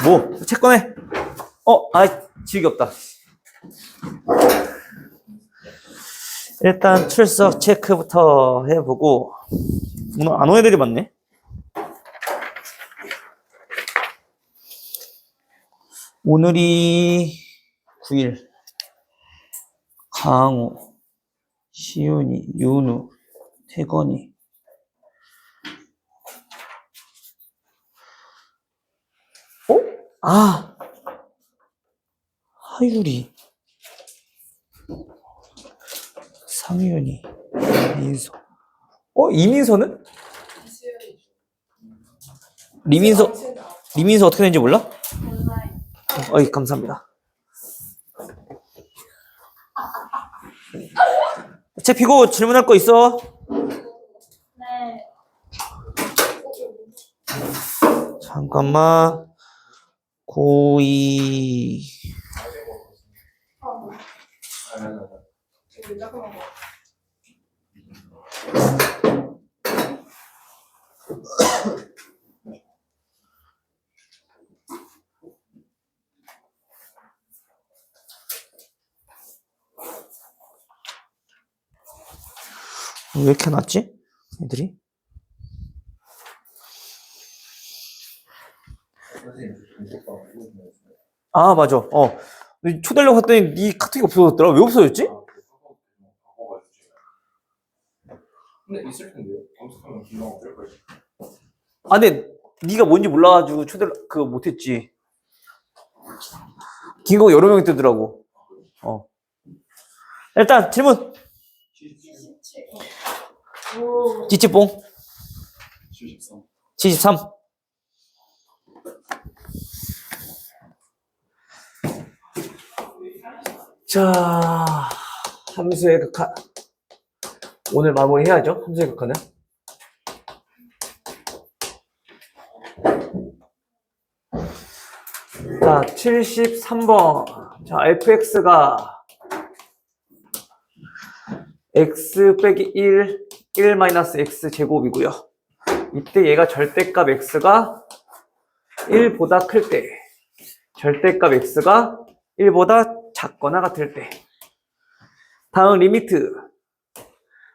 뭐? 책 꺼내. 지겹다. 일단 출석 체크부터 해보고. 오늘 안 온 애들이 많네. 오늘이 9일. 강우, 시윤이, 윤우, 태건이. 하유리, 상윤이, 민서. 이민서는? 리민서 어떻게 되는지 몰라? 어이, 감사합니다. 책 피고 질문할 거 있어? 네. 잠깐만. 고2. 왜 이렇게 났지? 애들이? 맞아. 초대하려고 했더니 네 카톡이 없어졌더라. 왜 없어졌지? 근데 있을 텐데요. 검색하면 금방 뜰 거예요. 근데 네가 뭔지 몰라가지고 그거 못했지. 긴거 여러 명이 뜨더라고. 일단 질문. 지치뽕. 73. 자, 함수의 극한. 오늘 마무리해야죠. 함수의 극한은. 자, 73번. 자, fx가 x 빼기 1 마이너스 x 제곱이고요. 이때 얘가 절대값 x가 1보다 클 때, 절대값 x가 1보다 작거나 같을 때. 다음 리미트.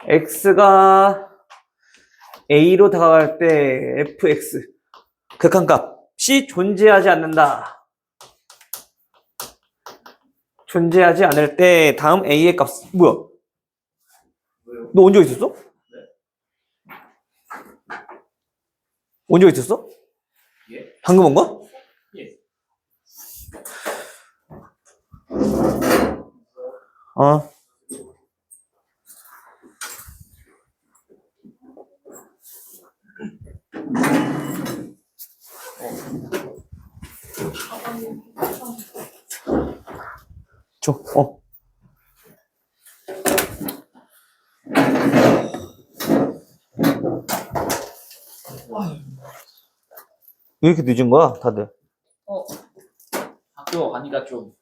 x가 a로 다가갈 때 fx 극한값이 존재하지 않는다. 존재하지 않을 때 다음 a의 값 뭐야? 너 온 적 있었어? 온 적 있었어? 예? 방금 온 거? 예. 줘. 왜 이렇게 늦은 거야, 다들? 학교 가니까 좀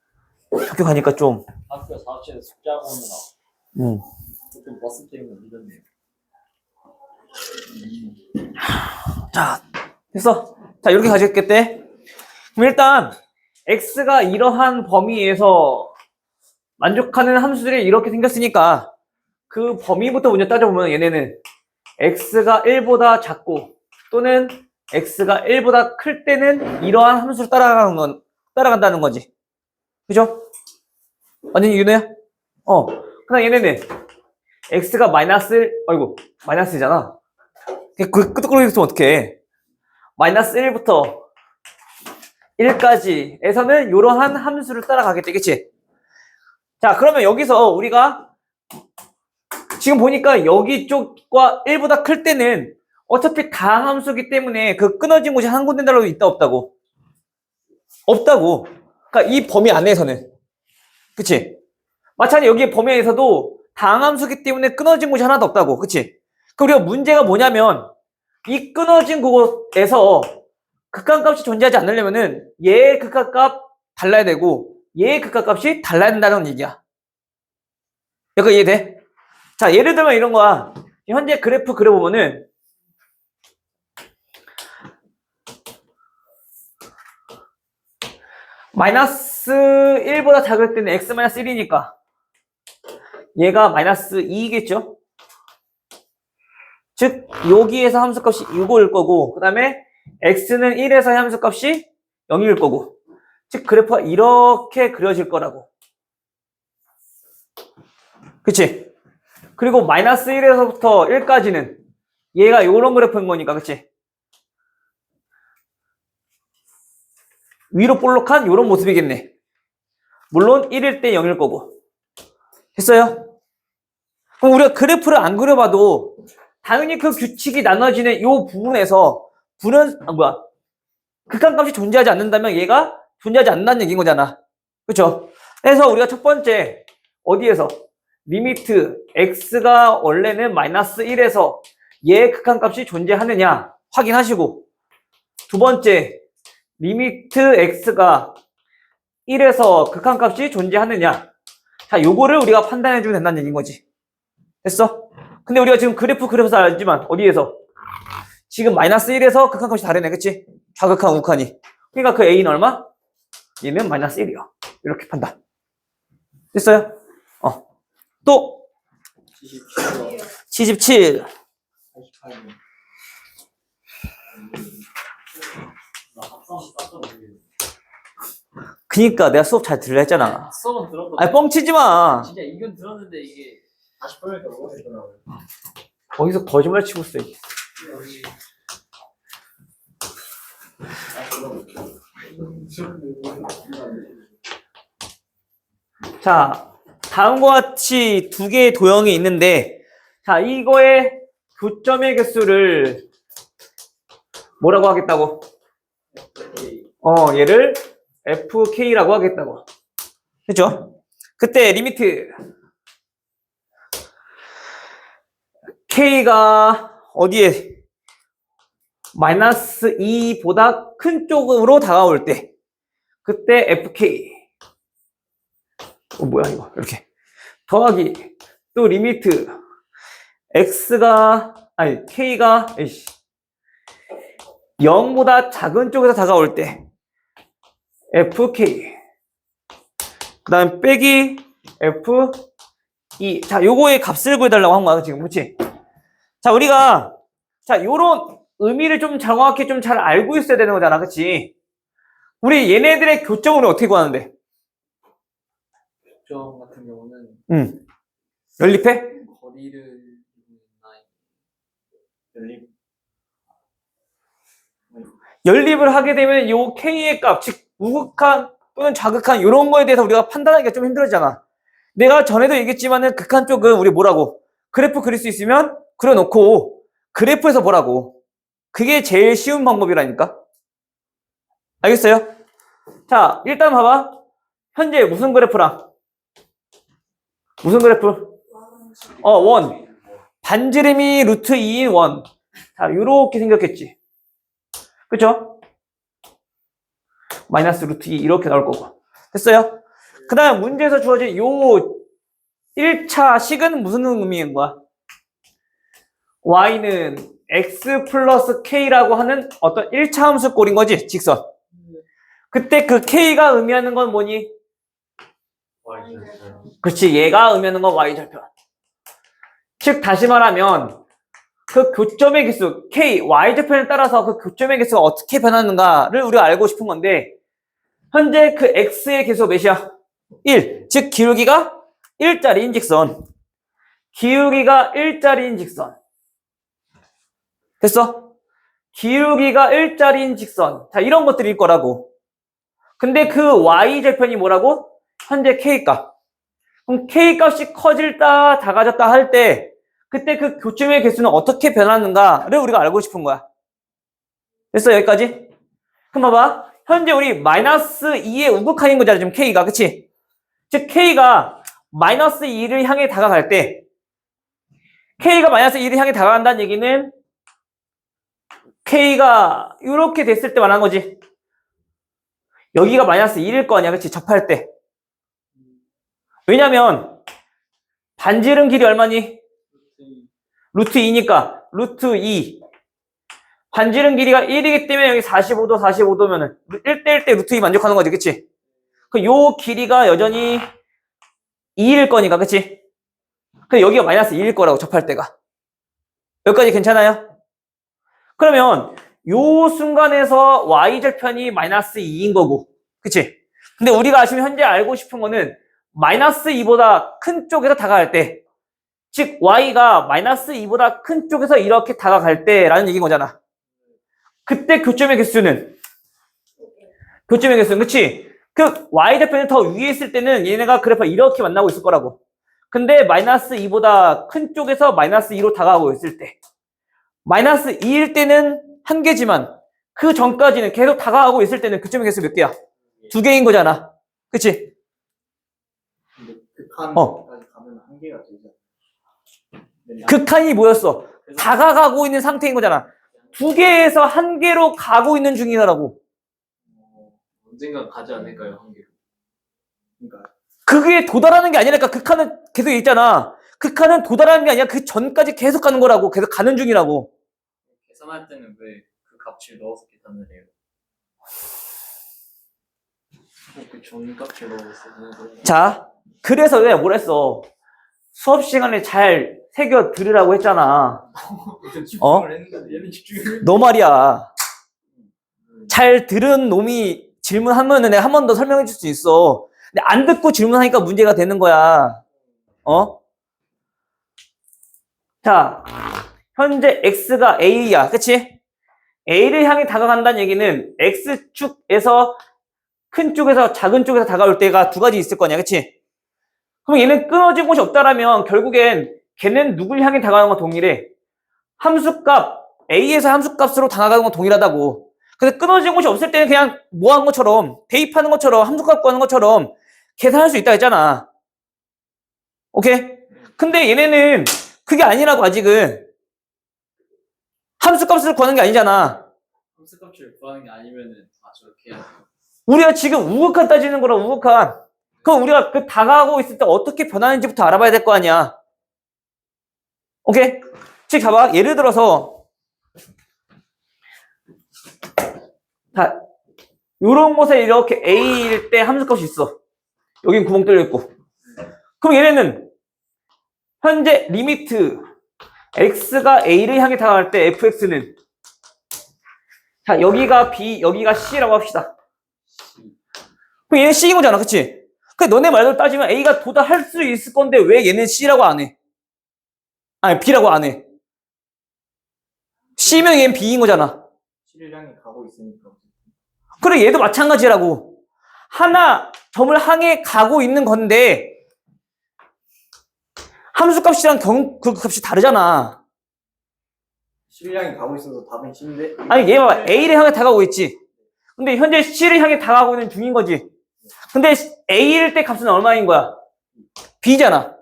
학교 가니까 좀. 학교 4시에 숙제하고 오느라 응. 좀 버스 때문에 늦었네요. 자, 됐어. 자, 이렇게 가졌겠대. 그럼 일단 x가 이러한 범위에서 만족하는 함수들이 이렇게 생겼으니까 그 범위부터 먼저 따져보면 얘네는 x가 1보다 작고 또는 x가 1보다 클 때는 이러한 함수를 따라간다는 거지. 그죠? 완전히 윤호야? 그다음 얘네는 x가 마이너스잖아. 그 끄떡거리고 있으면 어떡해. 마이너스 1부터 1까지에서는 이러한 함수를 따라가겠지, 그치? 자, 그러면 여기서 우리가 지금 보니까 여기 쪽과 1보다 클 때는 어차피 다함수기 때문에 그 끊어진 곳이 한 군데라도 있다 없다고? 없다고. 그러니까 이 범위 안에서는. 그치? 마찬가지 여기 범위 안에서도 다함수기 때문에 끊어진 곳이 하나도 없다고. 그치? 그럼 우리가 문제가 뭐냐면 이 끊어진 곳에서 극한값이 존재하지 않으려면은 얘의 극한값 달라야 되고 얘의 극한값이 달라야 된다는 얘기야. 여기 이해돼? 자, 예를 들면 이런 거야. 현재 그래프 그려보면은 마이너스 1보다 작을 때는 x 마이너스 1이니까 얘가 마이너스 2겠죠? 즉 여기에서 함수값이 이거일 거고 그 다음에 x는 1에서 함수값이 0일 거고 즉 그래프가 이렇게 그려질 거라고. 그치? 그리고 마이너스 1에서부터 1까지는 얘가 요런 그래프인 거니까 그치? 위로 볼록한 요런 모습이겠네. 물론 1일 때 0일 거고. 됐어요? 그럼 우리가 그래프를 안 그려봐도 당연히 그 규칙이 나눠지는 요 부분에서 극한값이 존재하지 않는다면 얘가 존재하지 않는다는 얘기인 거잖아. 그쵸? 그래서 우리가 첫 번째 어디에서 리미트 x가 원래는 마이너스 1에서 얘의 극한값이 존재하느냐 확인하시고 두 번째 리미트 x가 1에서 극한값이 존재하느냐 자 요거를 우리가 판단해주면 된다는 얘기인 거지. 됐어? 근데 우리가 지금 그래프 그려서 알지만 어디에서 지금 마이너스 1에서 극한값이 다르네 그치? 좌극한 우극한이 그러니까 그 a는 얼마? 얘는 마이너스 1이야 이렇게 판단. 됐어요? 또 77 그니까 내가 수업 잘 들으려 했잖아. 수업은 들었거든. 아니 뻥치지 마. 진짜 이건 들었는데 이게 다시 보니까 모르겠더라고요. 거기서 거짓말 치고 있어. 자, 다음과 같이 두 개의 도형이 있는데 자, 이거의 교점의 개수를 뭐라고 하겠다고? 얘를 fk라고 하겠다고. 그죠? 그때 리미트 k가 어디에 마이너스 2보다 큰 쪽으로 다가올 때 그때 fk 뭐야 이거 이렇게 더하기 또 리미트 k가 0보다 작은 쪽에서 다가올 때 fk 그 다음 빼기 f2 자 요거의 값을 구해달라고 한 거야 지금 그렇지? 자 우리가 자 요런 의미를 좀 정확히 좀 잘 알고 있어야 되는 거잖아 그치? 우리 얘네들의 교점을 어떻게 구하는데? 교점 같은 경우는 연립해? 거리를 연립을 하게 되면 요 k의 값, 즉 우극한 또는 좌극한 이런 거에 대해서 우리가 판단하기가 좀 힘들잖아. 내가 전에도 얘기했지만은 극한 쪽은 우리 뭐라고? 그래프 그릴 수 있으면 그려놓고 그래프에서 보라고. 그게 제일 쉬운 방법이라니까. 알겠어요? 자, 일단 봐봐. 현재 무슨 그래프랑? 무슨 그래프? 원. 반지름이 루트 2인 원. 자, 요렇게 생겼겠지. 그쵸? 마이너스 루트 2 이렇게 나올 거고. 됐어요? 그 다음 문제에서 주어진 요 1차 식은 무슨 의미인 거야? y는 x 플러스 k라고 하는 어떤 1차 함수 꼴인 거지, 직선. 그때 그 k가 의미하는 건 뭐니? 그렇지, 얘가 의미하는 건 y절편. 즉 다시 말하면 그 교점의 개수 k, y절편에 따라서 그 교점의 개수가 어떻게 변하는가를 우리가 알고 싶은 건데 현재 그 x의 개수가 몇이야? 1. 즉 기울기가 1짜리인 직선. 기울기가 1짜리인 직선. 됐어? 기울기가 1짜리인 직선. 자, 이런 것들일 거라고. 근데 그 y절편이 뭐라고? 현재 k값. 그럼 k값이 커질다, 작아졌다 할 때 그때 그 교점의 개수는 어떻게 변하는가를 우리가 알고 싶은 거야. 됐어? 여기까지? 그럼 봐봐. 현재 우리 마이너스 2의 우극한인 거잖아, 지금 k가. 그치? 즉 k가 마이너스 2를 향해 다가갈 때 k가 마이너스 2를 향해 다가간다는 얘기는 k가 이렇게 됐을 때 말하는 거지. 여기가 마이너스 1일 거 아니야, 그치? 접할 때. 왜냐면 반지름 길이 얼마니? 루트 2니까 루트 2. 반지름 길이가 1이기 때문에 여기 45도, 45도면은 1대1 대 루트 2 만족하는 거지, 그치? 그 요 길이가 여전히 2일 거니까, 그치? 근데 여기가 마이너스 2일 거라고, 접할 때가. 여기까지 괜찮아요? 그러면 요 순간에서 y절편이 마이너스 2인 거고, 그치? 근데 우리가 지금 현재 알고 싶은 거는 마이너스 2보다 큰 쪽에서 다가갈 때, 즉 y가 마이너스 2보다 큰 쪽에서 이렇게 다가갈 때라는 얘기인 거잖아. 그때 교점의 개수는 그치? 그 y절편이 더 위에 있을 때는 얘네가 그래프가 이렇게 만나고 있을 거라고. 근데 마이너스 2보다 큰 쪽에서 마이너스 2로 다가가고 있을 때, 마이너스 2일 때는 한 개지만 그 전까지는 계속 다가가고 있을 때는 교점의 개수 몇 개야? 2개인 거잖아. 그치? 근데 극한까지 가면 한 개가 되죠. 극한이 뭐였어? 다가가고 있는 상태인 거잖아. 2개에서 1개로 가고 있는 중이라고. 언젠간 가지 않을까요, 한 개로? 그러니까 그게 도달하는 게 아니라니까. 극한은 계속 있잖아. 극한은 도달하는 게 아니라 그 전까지 계속 가는 거라고. 계속 가는 중이라고. 계산할 때는 왜 그 값을 넣어서 계산을 해요? 그 전 값을 넣어서 자, 그래서 내가 뭘 했어? 수업 시간에 잘 새겨 들으라고 했잖아. 집중을 했는데 얘는 집중을 너 말이야. 잘 들은 놈이 질문하면은 내가 한 번 더 설명해 줄 수 있어. 근데 안 듣고 질문하니까 문제가 되는 거야. 자, 현재 x가 a야. 그치? a를 향해 다가간다는 얘기는 x축에서 큰 쪽에서 작은 쪽에서 다가올 때가 두 가지 있을 거냐. 그치? 그럼 얘는 끊어진 곳이 없다라면 결국엔 걔는 누굴 향해 다가가는 건 동일해. 함수값, a에서 함수값으로 다가가는 건 동일하다고. 근데 끊어진 곳이 없을 때는 그냥 뭐 한 것처럼, 대입하는 것처럼, 함수값 구하는 것처럼 계산할 수 있다 했잖아. 오케이? 근데 얘네는 그게 아니라고. 아직은 함수값을 구하는 게 아니잖아. 함수값을 구하는 게 아니면은 저렇게 해야 돼요. 우리가 지금 우극한 따지는 거라. 우극한. 그럼 우리가 그 다가가고 있을 때 어떻게 변하는지부터 알아봐야 될 거 아니야. 오케이? 즉 봐봐. 예를 들어서 자, 요런 곳에 이렇게 a일 때 함수값이 있어. 여긴 구멍 뚫려 있고. 그럼 얘네는 현재 리미트 x가 a를 향해 다가갈 때 fx는, 자, 여기가 b, 여기가 c라고 합시다. 그럼 얘는 c인 거잖아. 그치? 근데 너네 말대로 따지면 a가 도달할 수 있을 건데 왜 얘는 c라고 안 해? 아니, b라고 안 해. c면 얘는 b인 거잖아. C를 향해 가고 있으니까. 그래, 얘도 마찬가지라고. 하나 점을 향해 가고 있는 건데 함수값이랑 그 값이 다르잖아. C를 향해 가고 있어서 답은 C인데. 아니, 얘 봐봐. a를 향해 다가오고 있지. 근데 현재 c를 향해 다가가고 있는 중인 거지. 근데 a일 때 값은 얼마인 거야? b잖아.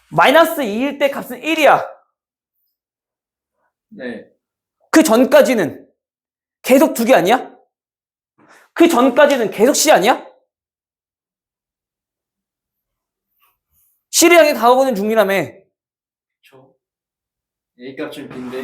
마이너스 2일 때 값은 1이야. 네. 그 전까지는 계속 2개 아니야? 그 전까지는 계속 c 아니야? c를 향해 다가오고 있는 중이라며. 그렇죠. A 값은 B인데.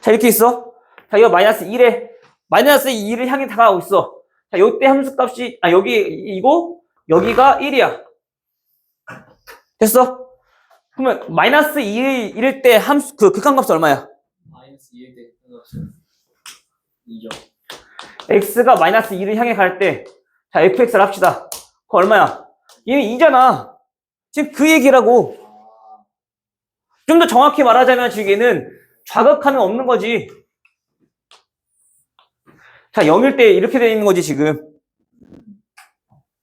자, 이렇게 있어. 자, 이거 마이너스 1에 마이너스 2를 향해 다가가고 있어. 자, 요때 함수값이 여기 이고 여기가 1이야. 됐어? 그러면 마이너스 2일 때 함수 그 극한값은 얼마야? 마이너스 2일 때 끝났어요. 2죠. x가 마이너스 2를 향해 갈 때, 자, fx를 합시다. 그거 얼마야? 얘는 2잖아. 지금 그 얘기라고. 좀 더 정확히 말하자면 지금 얘는 좌극하면 없는 거지. 자, 0일 때 이렇게 되어 있는 거지, 지금.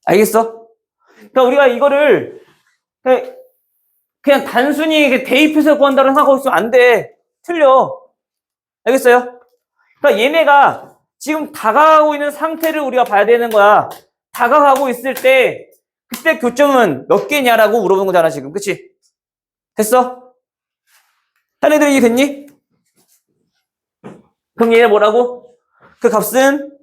알겠어? 그러니까 우리가 이거를 그냥 단순히 대입해서 구한다고 생각하고 있으면 안 돼. 틀려. 알겠어요? 그러니까 얘네가 지금 다가가고 있는 상태를 우리가 봐야 되는 거야. 다가가고 있을 때 그때 교점은 몇 개냐라고 물어보는 거잖아, 지금. 그치? 됐어? 딴 애들 이해 됐니? 그럼 얘네 뭐라고? 그 값은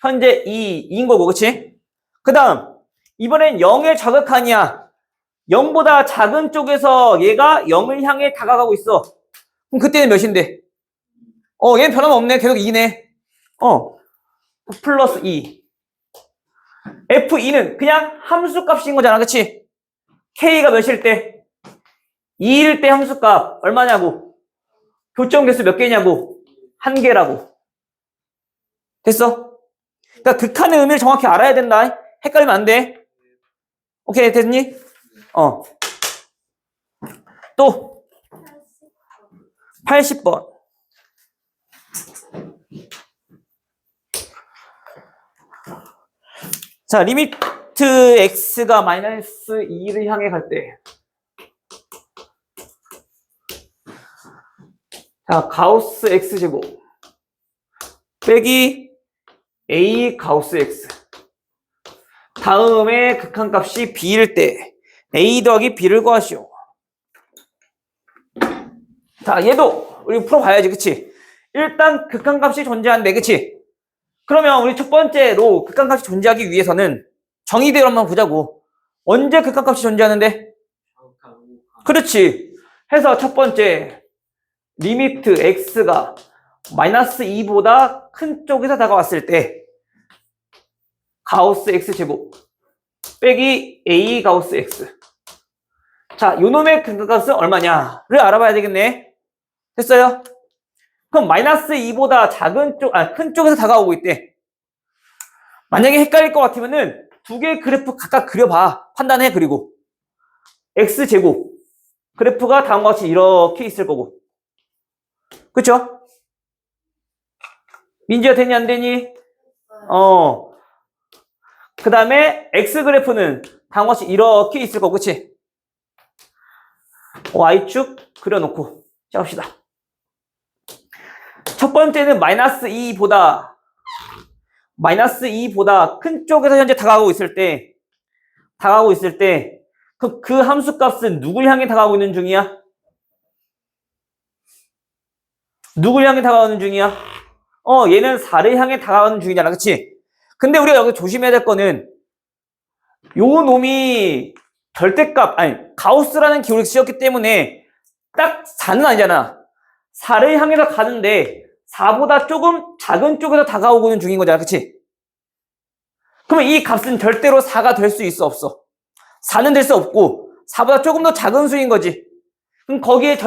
현재 2인 거고, 그치? 그 다음, 이번엔 0의 좌극한이야. 0보다 작은 쪽에서 얘가 0을 향해 다가가고 있어. 그럼 그때는 몇인데? 얘는 변함없네. 계속 2네. 플러스 2. F2는 그냥 함수 값인 거잖아. 그치? K가 몇일 때? 2일 때 함수 값 얼마냐고? 교점 개수 몇 개냐고? 1개라고. 됐어? 그러니까 극한의 의미를 정확히 알아야 된다. 헷갈리면 안 돼. 오케이, 됐니? 또 80번. 자, 리미트 x가 마이너스 2를 향해 갈 때. 자, 가우스 x제곱 빼기 a 가우스 x. 다음에 극한값이 b일 때 a 더하기 b를 구하시오. 자, 얘도 우리 풀어봐야지, 그치? 일단 극한값이 존재한대, 그치? 그러면 우리 첫 번째로 극한값이 존재하기 위해서는 정의대로 한번 보자고. 언제 극한값이 존재하는데? 그렇지. 해서 첫 번째 리미트 x가 마이너스 2보다 큰 쪽에서 다가왔을 때 가우스 x제곱 빼기 a 가우스 x. 자, 요놈의 극한값은 얼마냐를 알아봐야 되겠네. 됐어요? 그럼 마이너스 2보다 큰 쪽에서 다가오고 있대. 만약에 헷갈릴 것 같으면은 두 개의 그래프 각각 그려봐. 판단해. 그리고 x제곱 그래프가 다음과 같이 이렇게 있을 거고. 그쵸? 민지가 되니 안 되니? 그 다음에 x 그래프는 다음과 같이 이렇게 있을 거고. 그치? y축 그려놓고 시작합시다. 첫 번째는 마이너스 2보다 큰 쪽에서 현재 다가가고 있을 때 그 함수 값은 누굴 향해 다가가고 있는 중이야? 누굴 향해 다가가는 중이야? 얘는 4를 향해 다가가는 중이잖아. 그치? 근데 우리가 여기 조심해야 될 거는 요 놈이 절대값, 아니 가우스라는 기호를 쓰였기 때문에 딱 4는 아니잖아. 4를 향해서 가는데 4보다 조금 작은 쪽에서 다가오고 있는 중인 거잖아. 그치? 그러면 이 값은 절대로 4가 될 수 있어, 없어? 4는 될 수 없고 4보다 조금 더 작은 수인 거지. 그럼 거기에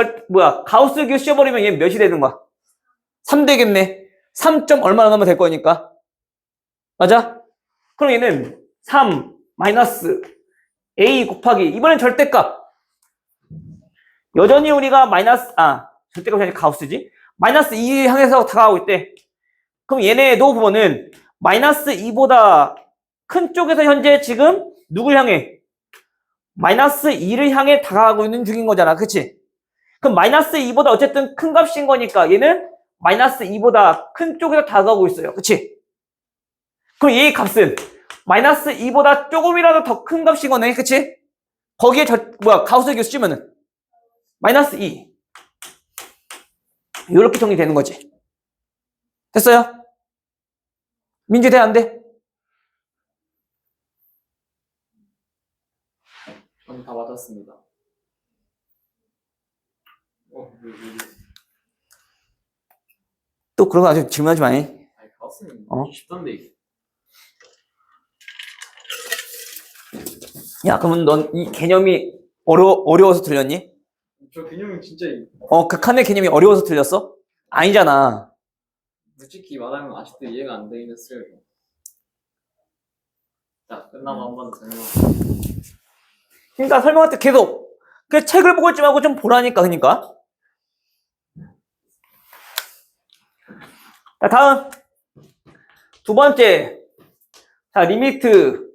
가우스 기호 씌워버리면 얘 몇이 되는 거야? 3 되겠네. 3점 얼마나 넣으면 될 거니까. 맞아? 그럼 얘는 3 마이너스 a 곱하기 이번엔 절대값. 여전히 우리가 절대값이 아니라 가우스지. 마이너스 2 향해서 다가가고 있대. 그럼 얘네도 보면은 마이너스 2보다 큰 쪽에서 현재 지금 누굴 향해? 마이너스 2를 향해 다가가고 있는 중인 거잖아. 그치? 그럼 마이너스 2보다 어쨌든 큰 값인 거니까 얘는 마이너스 2보다 큰 쪽에서 다가가고 있어요. 그치? 그럼 얘의 값은 마이너스 2보다 조금이라도 더 큰 값인 거네. 그치? 거기에 가우스 기호 쓰면은 마이너스 2. 이렇게 정리되는 거지. 됐어요? 민지 돼? 안 돼? 저는 다 맞았습니다. 또 그런 거 아직 질문하지 마. 아니, 가우스는 쉽던데 이게. 야, 그러면 넌 이 개념이 어려워서 틀렸니? 저 개념이 진짜 극한의 개념이 어려워서 틀렸어? 아니잖아. 솔직히 말하면 아직도 이해가 안 되긴 했어요. 자, 끝나고 한 번 더 설명. 그러니까 설명할 때 계속 그 책을 보고 있지 말고 좀 보라니까. 그러니까. 자, 다음 두 번째. 자, 리미트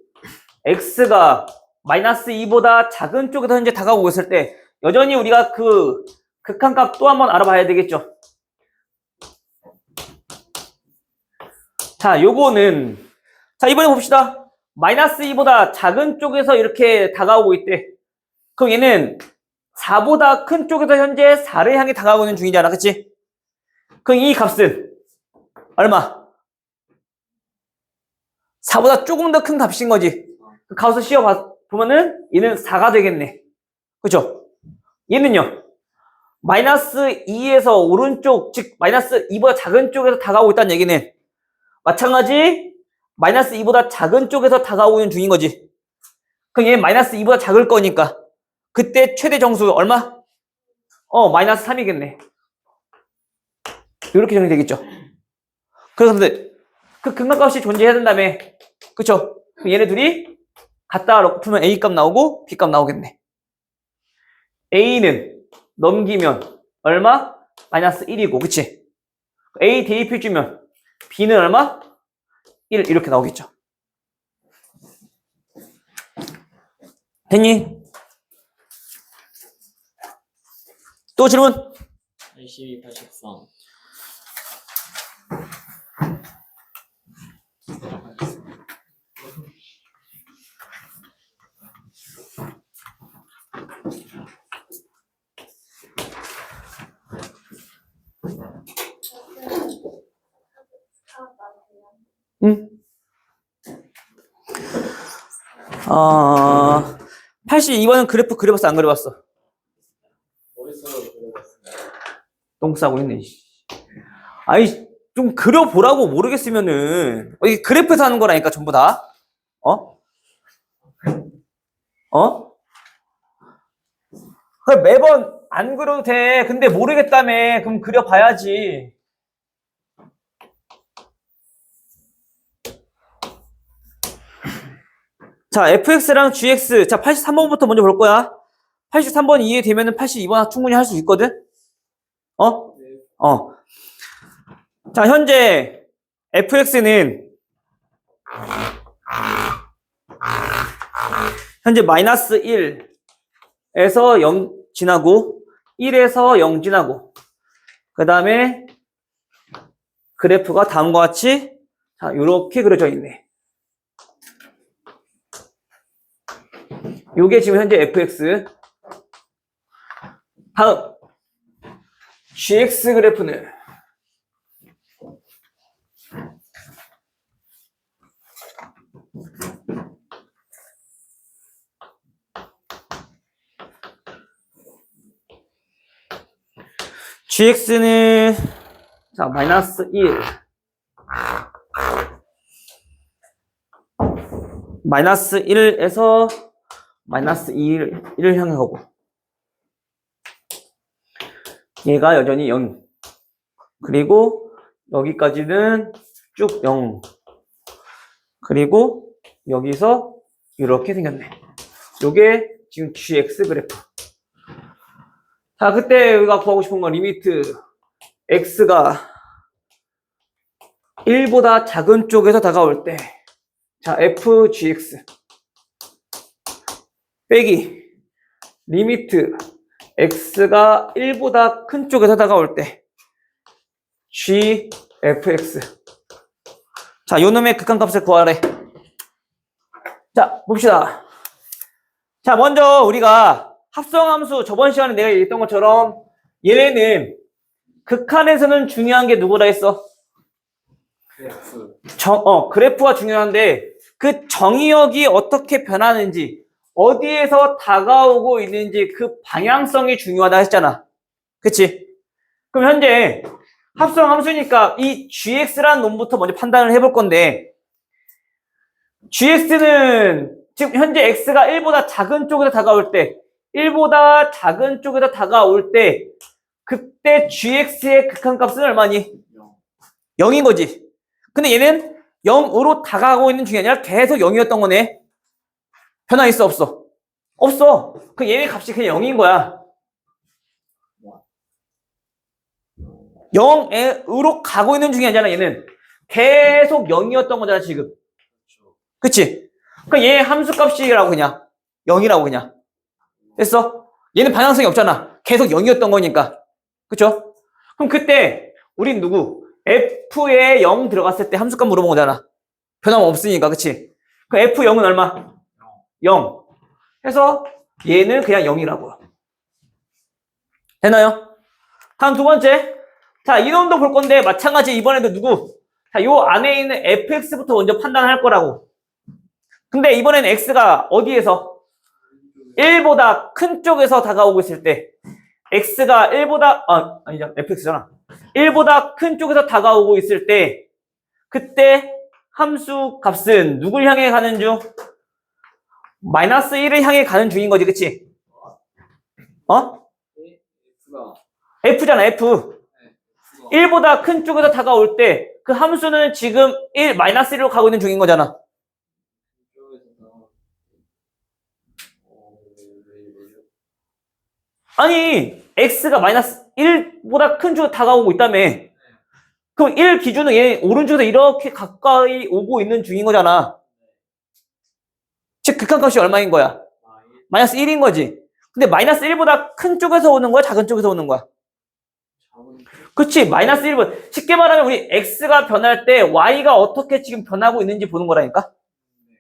x가 마이너스 2보다 작은 쪽에서 현재 다가오고 있을 때 여전히 우리가 그 극한값 또 한번 알아봐야 되겠죠. 자, 요거는 이번에 봅시다. 마이너스 2보다 작은 쪽에서 이렇게 다가오고 있대. 그럼 얘는 4보다 큰 쪽에서 현재 4를 향해 다가오고 있는 중이잖아. 그치? 그럼 이 값은 얼마? 4보다 조금 더 큰 값인 거지. 가우스 그러면은 얘는 4가 되겠네. 그죠? 얘는요. 마이너스 2에서 오른쪽, 즉 마이너스 2보다 작은 쪽에서 다가오고 있다는 얘기는 마찬가지 마이너스 2보다 작은 쪽에서 다가오고 있는 중인 거지. 그럼 얘는 마이너스 2보다 작을 거니까 그때 최대 정수 얼마? 마이너스 3이겠네. 이렇게 정리되겠죠. 그래서 근데 그 근각값이 존재해야 된다며. 그쵸? 그럼 얘네 둘이 갖다 놓고 풀면 A 값 나오고 B 값 나오겠네. A는 넘기면 얼마? 마이너스 1이고, 그치? A 대입해주면 B는 얼마? 1 이렇게 나오겠죠. 됐니? 또 질문? 82, 83. 응? 82번은 그래프 그려봤어, 안 그려봤어? 머릿속으로 그려봤습니다. 똥 싸고 있네. 아이, 좀 그려보라고 모르겠으면은, 이게 그래프에서 하는 거라니까, 전부 다. 그래, 매번 안 그려도 돼. 근데 모르겠다며. 그럼 그려봐야지. 자, fx랑 gx. 자, 83번부터 먼저 볼 거야. 83번 이해되면은 82번 충분히 할 수 있거든? 자, 현재 fx는 현재 마이너스 1에서 0 지나고 1에서 0 지나고 그 다음에 그래프가 다음과 같이 자, 요렇게 그려져 있네. 요게 지금 현재 fx. 다음 gx 그래프는 gx는 자 마이너스 1 마이너스 1에서 마이너스 1을 향해 가고 얘가 여전히 0 그리고 여기까지는 쭉 0 그리고 여기서 이렇게 생겼네. 요게 지금 gx 그래프. 자, 그때 우리가 구하고 싶은 건 리미트 x가 1보다 작은 쪽에서 다가올 때 자, fgx 빼기 리미트 x가 1보다 큰 쪽에서 다가올 때 gfx. 자, 요놈의 극한값을 구하래. 자, 봅시다. 자, 먼저 우리가 합성함수 저번 시간에 내가 얘기했던 것처럼 얘네는 극한에서는 중요한 게 누구라 했어? 그래프. 그래프가 중요한데 그 정의역이 어떻게 변하는지 어디에서 다가오고 있는지 그 방향성이 중요하다 했잖아. 그치? 그럼 현재 합성함수니까 이 gx라는 놈부터 먼저 판단을 해볼 건데 gx는 지금 현재 x가 1보다 작은 쪽에서 다가올 때 1보다 작은 쪽에서 다가올 때 그때 gx의 극한값은 얼마니? 0인 거지. 근데 얘는 0으로 다가가고 있는 중이 아니라 계속 0이었던 거네. 변화 있어 없어? 없어. 그 얘네 값이 그냥 0인 거야. 0으로 가고 있는 중이 아니잖아. 얘는 계속 0이었던 거잖아 지금. 그치? 그럼 얘 함수값이라고 그냥 0이라고 그냥 됐어? 얘는 방향성이 없잖아. 계속 0이었던 거니까. 그쵸? 그럼 그때 우린 누구? f에 0 들어갔을 때 함수값 물어본 거잖아. 변함 없으니까. 그치? 그럼 f0은 얼마? 0 해서 얘는 그냥 0이라고. 되나요? 다음 두 번째. 자, 이놈도 볼 건데 마찬가지 이번에도 누구? 자, 요 안에 있는 fx부터 먼저 판단할 거라고. 근데 이번에는 x가 어디에서? 1보다 큰 쪽에서 다가오고 있을 때 x가 1보다 아니죠. fx잖아. 1보다 큰 쪽에서 다가오고 있을 때 그때 함수 값은 누굴 향해 가는 중? 마이너스 1을 향해 가는 중인 거지, 그치? F가 f잖아, f. 1보다 큰 쪽에서 다가올 때 그 함수는 지금 마이너스 1로 가고 있는 중인 거잖아. 아니, x가 마이너스 1보다 큰 쪽으로 다가오고 있다며. 그럼 1 기준은 얘 오른쪽에서 이렇게 가까이 오고 있는 중인 거잖아. 즉, 극한값이 얼마인 거야? 마이너스 1인 거지. 근데 마이너스 1보다 큰 쪽에서 오는 거야? 작은 쪽에서 오는 거야? 그치, 마이너스 1번. 쉽게 말하면 우리 x가 변할 때 y가 어떻게 지금 변하고 있는지 보는 거라니까?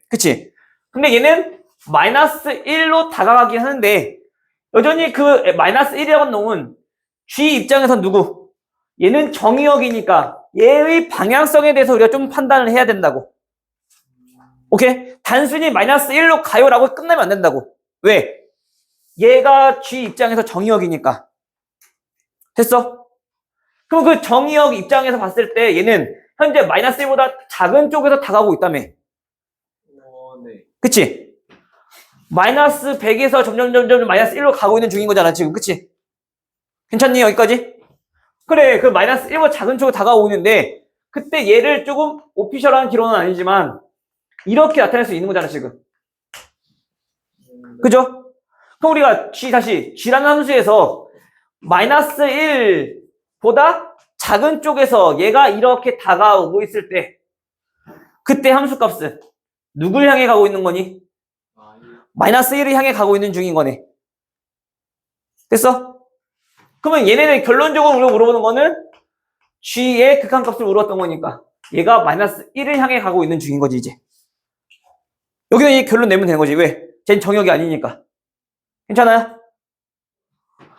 그치? 근데 얘는 마이너스 1로 다가가긴 하는데 여전히 그 마이너스 1이라는 놈은 g 입장에선 누구? 얘는 정의역이니까 얘의 방향성에 대해서 우리가 좀 판단을 해야 된다고. 오케이? 단순히 마이너스 1로 가요라고 끝나면 안 된다고. 왜? 얘가 g 입장에서 정의역이니까. 됐어? 그럼 그 정의역 입장에서 봤을 때 얘는 현재 마이너스 1보다 작은 쪽에서 다가오고 있다며. 네. 그치? 마이너스 100에서 점점 마이너스 1로 가고 있는 중인 거잖아, 지금. 그치? 괜찮니? 여기까지? 그래, 그 마이너스 1보다 작은 쪽으로 다가오고 있는데, 그때 얘를 조금 오피셜한 기록은 아니지만, 이렇게 나타낼 수 있는 거잖아, 지금. 그죠? 그럼 우리가 g라는 함수에서 마이너스 1보다 작은 쪽에서 얘가 이렇게 다가오고 있을 때, 그때 함수 값은 누굴 향해 가고 있는 거니? 마이너스 1을 향해 가고 있는 중인 거네. 됐어? 그러면 얘네는 결론적으로 우리가 물어보는 거는 g의 극한값을 물었던 거니까 얘가 마이너스 1을 향해 가고 있는 중인 거지, 이제. 여기는 이 결론 내면 되는 거지. 왜? 쟨 정역이 아니니까. 괜찮아요?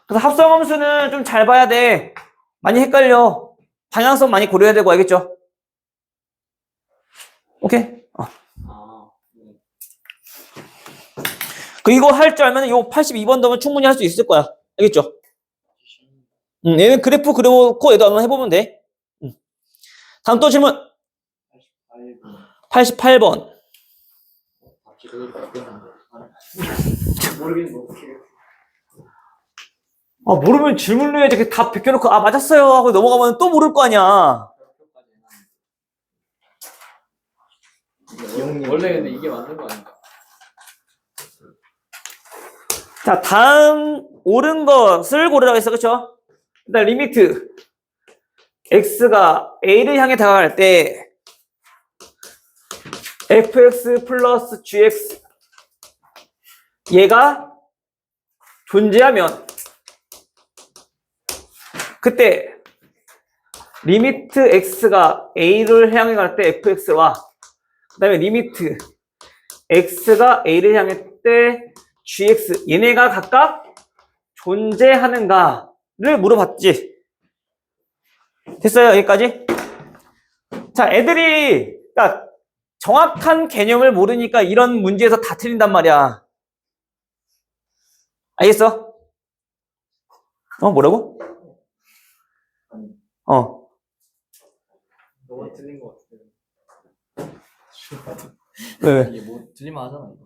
그래서 합성함수는 좀 잘 봐야 돼. 많이 헷갈려. 방향성 많이 고려해야 되고, 알겠죠? 오케이? 이거 할 줄 알면 요 82번 더면 충분히 할 수 있을 거야. 알겠죠? 얘는 그래프 그려놓고 얘도 한번 해보면 돼. 다음 또 질문. 88번. 모르겠는데 어떻게 해요? 모르면 질문을 해야지. 답 베껴놓고, 맞았어요 하고 넘어가면 또 모를 거 아니야. 원래 근데 이게 맞는 거 아닌가? 자, 다음 옳은 것을 고르라고 했어. 그쵸? 일단 리미트 x가 a를 향해 다가갈 때 fx 플러스 gx 얘가 존재하면 그때 리미트 x가 a를 향해 갈 때 fx와 그 다음에 리미트 x가 a를 향해 때 gx 얘네가 각각 존재하는가를 물어봤지. 됐어요? 여기까지? 자, 애들이 그러니까 정확한 개념을 모르니까 이런 문제에서 다 틀린단 말이야. 알겠어? 뭐라고? 너가 틀린 거 같아. 왜? 이게 뭐 틀리면 하잖아 이거.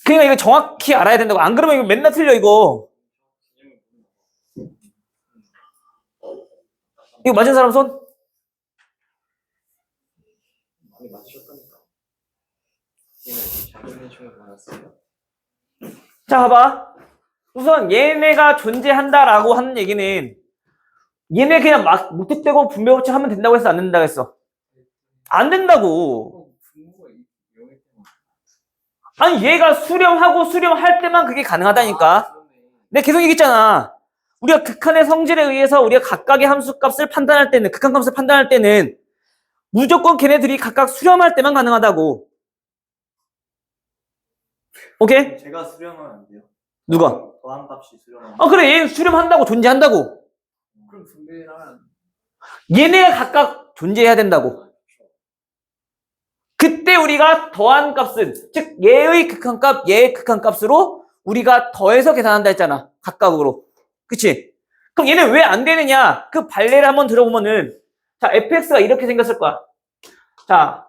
그러니까 이거 정확히 알아야 된다고. 안 그러면 이거 맨날 틀려, 이거. 이거 맞은 사람 손? 많이 맞으셨다니까. 이거 작은 중에 많았어요. 자, 봐봐. 우선 얘네가 존재한다라고 하는 얘기는 얘네 그냥 막 무턱대고 분배법칙 하면 된다고 해서 안 된다고 했어. 안 된다고. 분모가 영일 때만. 아니, 얘가 수렴하고 수렴할 때만 그게 가능하다니까. 내가 계속 얘기했잖아. 우리가 극한의 성질에 의해서 우리가 각각의 함수값을 판단할 때는, 극한값을 판단할 때는 무조건 걔네들이 각각 수렴할 때만 가능하다고. 오케이? 제가 수렴하면 안 돼요. 누가? 더한 값이 수렴하면. 그래, 얘는 수렴한다고, 존재한다고. 그럼 분배를 하면 얘네가 각각 존재해야 된다고. 그때 우리가 더한 값은, 즉 얘의 극한값, 얘의 극한값으로 우리가 더해서 계산한다 했잖아. 각각으로. 그치? 그럼 얘는 왜 안 되느냐? 그 발레를 한번 들어보면은, 자, fx가 이렇게 생겼을 거야. 자,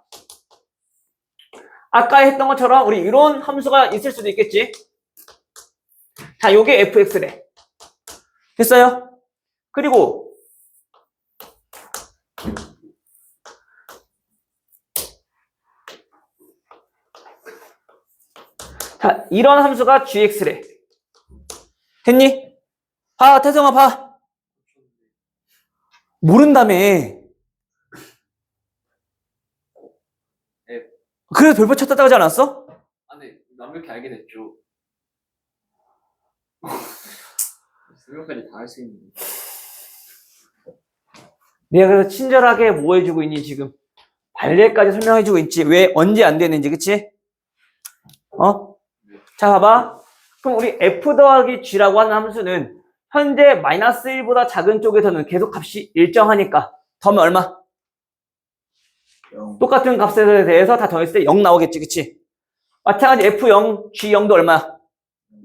아까 했던 것처럼 우리 이런 함수가 있을 수도 있겠지? 자, 요게 fx래. 됐어요? 그리고 자, 이런 함수가 gx래. 됐니? 봐, 태성아, 봐. 모른다며. 그래서 별표 쳤다고 하지 않았어? 아, 근데 완벽히 알게 됐죠. 설명까지 다 할 수 있는. 내가 그래서 친절하게 뭐 해주고 있니, 지금? 발레까지 설명해주고 있지. 왜, 언제 안 되는지, 그치? 자, 봐봐. 그럼 우리 f 더하기 g라고 하는 함수는 현재 마이너스 1보다 작은 쪽에서는 계속 값이 일정하니까 더하면 얼마? 0. 똑같은 값에 대해서 다 더했을 때 0 나오겠지, 그치? 마찬가지 f0, g0도 얼마?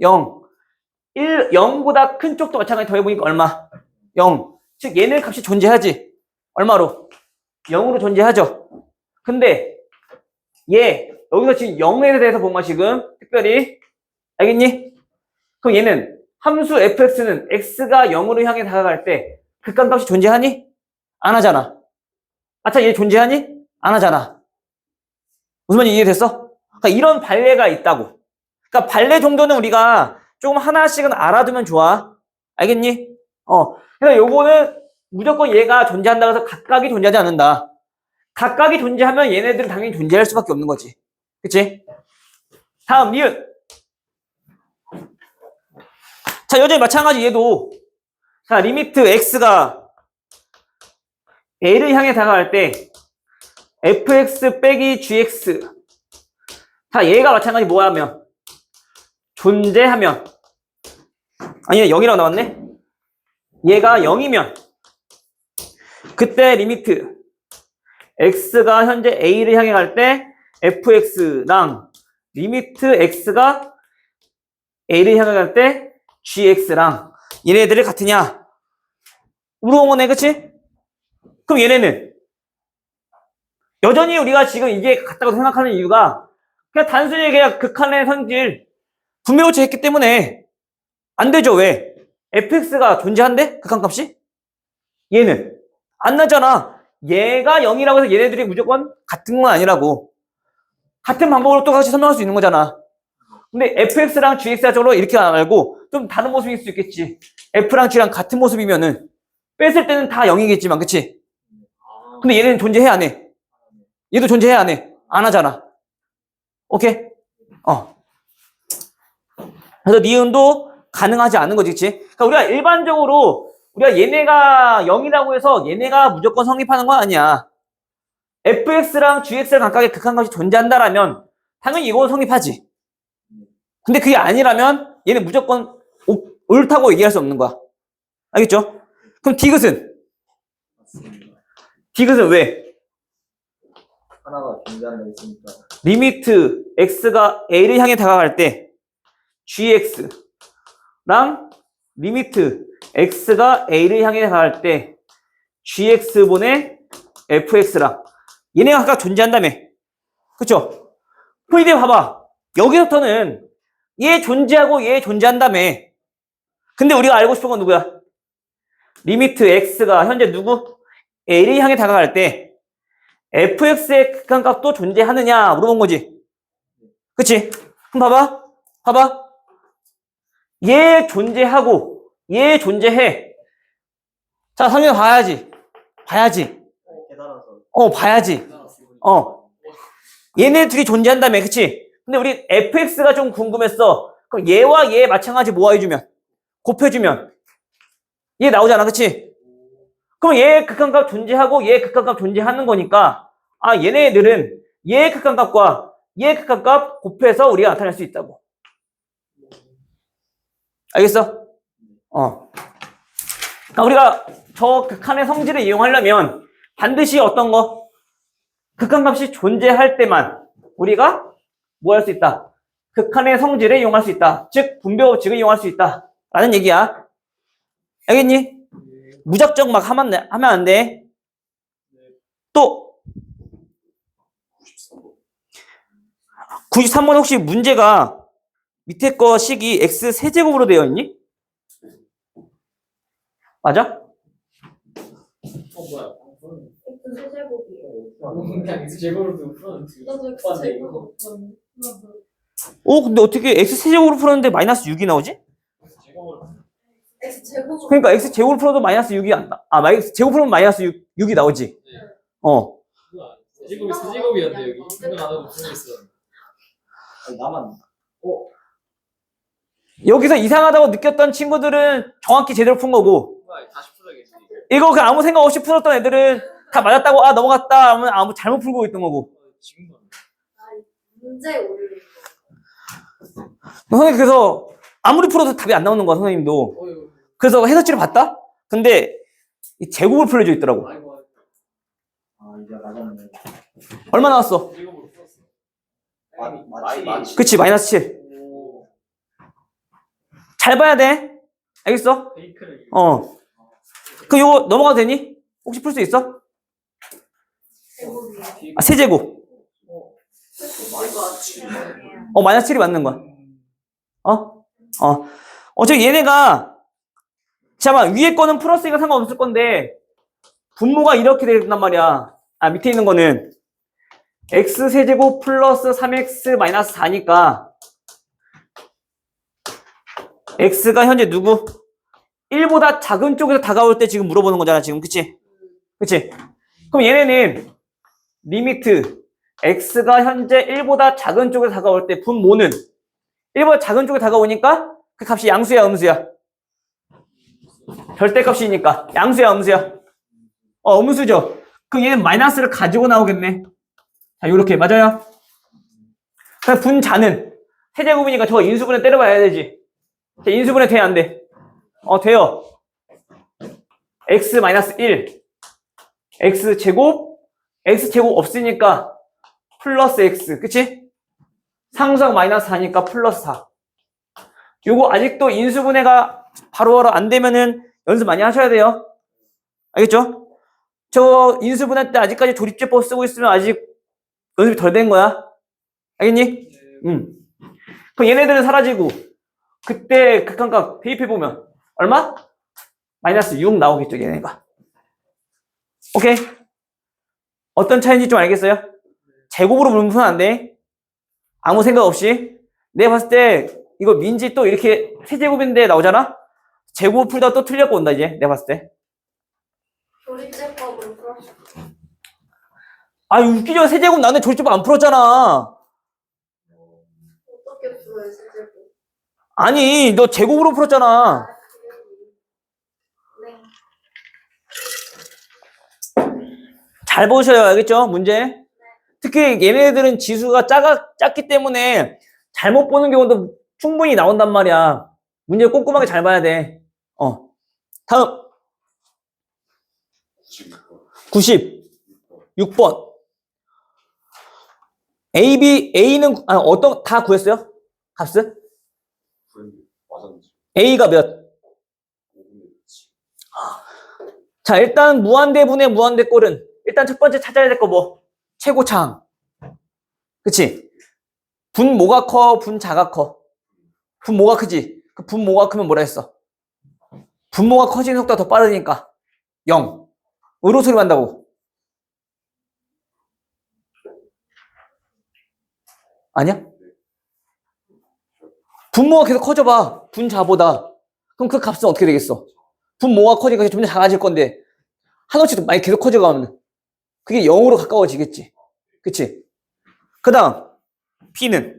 0. 0보다 큰 쪽도 마찬가지 더해보니까 얼마? 0. 즉 얘네 값이 존재하지. 얼마로? 0으로 존재하죠. 근데 얘 여기서 지금 0에 대해서 본 거 지금 특별히 알겠니? 그럼 얘는 함수 fx는 x가 0으로 향해 다가갈 때 극한값이 존재하니? 안 하잖아. 아차, 얘 존재하니? 안 하잖아. 무슨 말인지 이해됐어? 그러니까 이런 발레가 있다고. 그러니까 발레 정도는 우리가 조금 하나씩은 알아두면 좋아. 알겠니? 그래서 요거는 무조건 얘가 존재한다고 해서 각각이 존재하지 않는다. 각각이 존재하면 얘네들은 당연히 존재할 수밖에 없는 거지. 그치? 다음, 니은. 자, 여전히 마찬가지 얘도. 자, 리미트 x가 a를 향해 다가갈 때 fx 빼기 gx. 자, 얘가 마찬가지 뭐 하면? 존재하면. 아니, 0이라고 나왔네? 얘가 0이면. 그때 리미트 x가 현재 a를 향해 갈 때 fx랑 리미트 x가 a를 향해 갈 때 gx랑 얘네들이 같으냐? 물어본 거네, 그치? 그럼 얘네는 여전히 우리가 지금 이게 같다고 생각하는 이유가 그냥 단순히 그냥 극한의 성질 분배고치 했기 때문에 안 되죠. 왜? fx가 존재한대? 극한값이? 얘는 안 나잖아. 얘가 0이라고 해서 얘네들이 무조건 같은 건 아니라고. 같은 방법으로 또 같이 설명할 수 있는 거잖아. 근데 fx랑 gx적으로 이렇게 알고 좀 다른 모습일 수 있겠지. f랑 g랑 같은 모습이면은 뺐을 때는 다 0이겠지만, 그치? 근데 얘는 존재해, 안 해? 얘도 존재해, 안 해? 안 하잖아. 오케이? 그래서 니은도 가능하지 않은 거지, 그치? 그러니까 우리가 일반적으로 우리가 얘네가 0이라고 해서 얘네가 무조건 성립하는 건 아니야. fx랑 gx랑 각각의 극한값이 존재한다라면 당연히 이건 성립하지. 근데 그게 아니라면 얘는 무조건 옳다고 얘기할 수 없는 거야. 알겠죠? 그럼 디귿은? 맞습니다. 디귿은 왜? 하나가 존재한다 했으니까. 리미트 x가 a를 향해 다가갈 때 gx랑 리미트 x가 a를 향해 다가갈 때 gx분의 fx랑 얘네가 각각 존재한다며. 그쵸? 그럼 이제 봐봐. 여기서부터는 얘 존재하고 얘 존재한다며. 근데 우리가 알고 싶은 건 누구야? 리미트 x가 현재 누구? a를 향해 다가갈 때 fx의 극한값도 존재하느냐 물어본 거지. 그치? 그럼 봐봐. 얘 존재하고 얘 존재해. 자, 상윤아 봐야지. 깨달아서. 봐야지. 얘네 둘이 존재한다며, 그치? 근데 우리 fx가 좀 궁금했어. 그럼 얘와 얘 마찬가지 모아해주면, 곱해주면 얘 나오잖아, 그치? 그럼 얘 극한값 존재하고 얘 극한값 존재하는 거니까 얘네들은 얘 극한값과 얘 극한값 곱해서 우리가 나타낼 수 있다고. 알겠어? 그러니까 우리가 저 극한의 성질을 이용하려면 반드시 어떤 거? 극한값이 존재할 때만 우리가 뭐 할 수 있다? 극한의 성질을 이용할 수 있다. 즉 분배 법칙을 이용할 수 있다. 라는 얘기야. 알겠니? 무작정 막 하면 안 돼. 또 93번 혹시 문제가 밑에 거 식이 x 세제곱으로 되어 있니? 맞아? 뭐야? X 세제곱이에요. 그냥 X 제곱으로 풀었는데. 나도 X 제곱. 나도. 근데 어떻게 x 세제곱으로 풀었는데 마이너스 6이 나오지? 제곱으로. X 제곱. 그러니까 x 제곱으로 풀어도 마이너스 6이 안 나. 제곱 풀면 마이너스 6이 나오지. 제곱이 세제곱이었는데 여기 생각 안 하고 풀고 있어. 아니, 나만. 여기서 이상하다고 느꼈던 친구들은 정확히 제대로 푼 거고, 다시 풀어야겠지. 이거 그냥 아무 생각 없이 풀었던 애들은 다 맞았다고 넘어갔다 하면 아무 잘못 풀고 있던 거고. 지금 봐. 문제 올린 거. 선생님 그래서 아무리 풀어도 답이 안 나오는 거야 선생님도. 그래서 해설지를 봤다? 근데 이 제곱을 풀려져 있더라고. 아이고. 아, 이제 나갔네. 얼마 나왔어? 제곱으로 풀었어. 마치. 그치 마이너스 7. 오. 잘 봐야 돼. 알겠어? 페이크를. 그 요거 넘어가도 되니? 혹시 풀 수 있어? 제곱이에요. 세제곱. 마이너스 7이 맞는 거야. 어차피 얘네가 잠깐만 위에 거는 플러스니까 상관없을 건데 분모가 이렇게 된단 말이야. 밑에 있는 거는 x 세제곱 플러스 3x 마이너스 4니까 x가 현재 누구? 1보다 작은 쪽에서 다가올 때 지금 물어보는 거잖아 지금. 그치? 그럼 얘네는 리미트 x가 현재 1보다 작은 쪽에 다가올 때 분모는 1보다 작은 쪽에 다가오니까 그 값이 양수야 음수야? 절대값이니까 양수야 음수야? 음수죠. 그럼 얘는 마이너스를 가지고 나오겠네. 자 요렇게 맞아요? 그럼 분자는 세제곱이니까 저거 인수분해 때려봐야 되지. 자, 인수분해 돼 안 돼? 돼요. x 마이너스 1 x제곱 없으니까 플러스 x 그치? 상수항 마이너스 4니까 플러스 4. 요거 아직도 인수분해가 바로바로 안 되면은 연습 많이 하셔야 돼요. 알겠죠? 저 인수분해 때 아직까지 조립제법 쓰고 있으면 아직 연습이 덜 된 거야. 알겠니? 그럼 얘네들은 사라지고 그때 극한값 대입해보면 얼마? 마이너스 6 나오겠죠 얘네가. 오케이? 어떤 차이인지 좀 알겠어요? 제곱으로 물으면 안 돼. 아무 생각 없이. 내가 봤을 때 이거 민지 또 이렇게 세제곱인데 나오잖아? 제곱 풀다 또 틀려고 온다 이제 내가 봤을 때. 조립제법으로 풀었어. 웃기죠. 세제곱 나는데 조립제법 안 풀었잖아. 어떻게 풀어요 세제곱? 아니 너 제곱으로 풀었잖아. 네. 잘 보셔야 알겠죠? 문제. 특히 얘네들은 지수가 작기 때문에 잘못 보는 경우도 충분히 나온단 말이야. 문제 꼼꼼하게 잘 봐야 돼. 다음 96번 A는 어떤 다 구했어요? 값은? A가 몇? 자 일단 무한대분의 무한대꼴은 일단 첫 번째 찾아야 될 거 뭐? 최고차항. 그치? 분모가 커, 분자가 커? 분모가 크지? 그 분모가 크면 뭐라 했어? 분모가 커지는 속도가 더 빠르니까 0. 으로 소리한다고. 아니야? 분모가 계속 커져봐. 분자보다. 그럼 그 값은 어떻게 되겠어? 분모가 커지니까 점점 작아질 건데 한없이 많이 계속 커져가면 그게 0으로 가까워지겠지. 그치? 그 다음 B는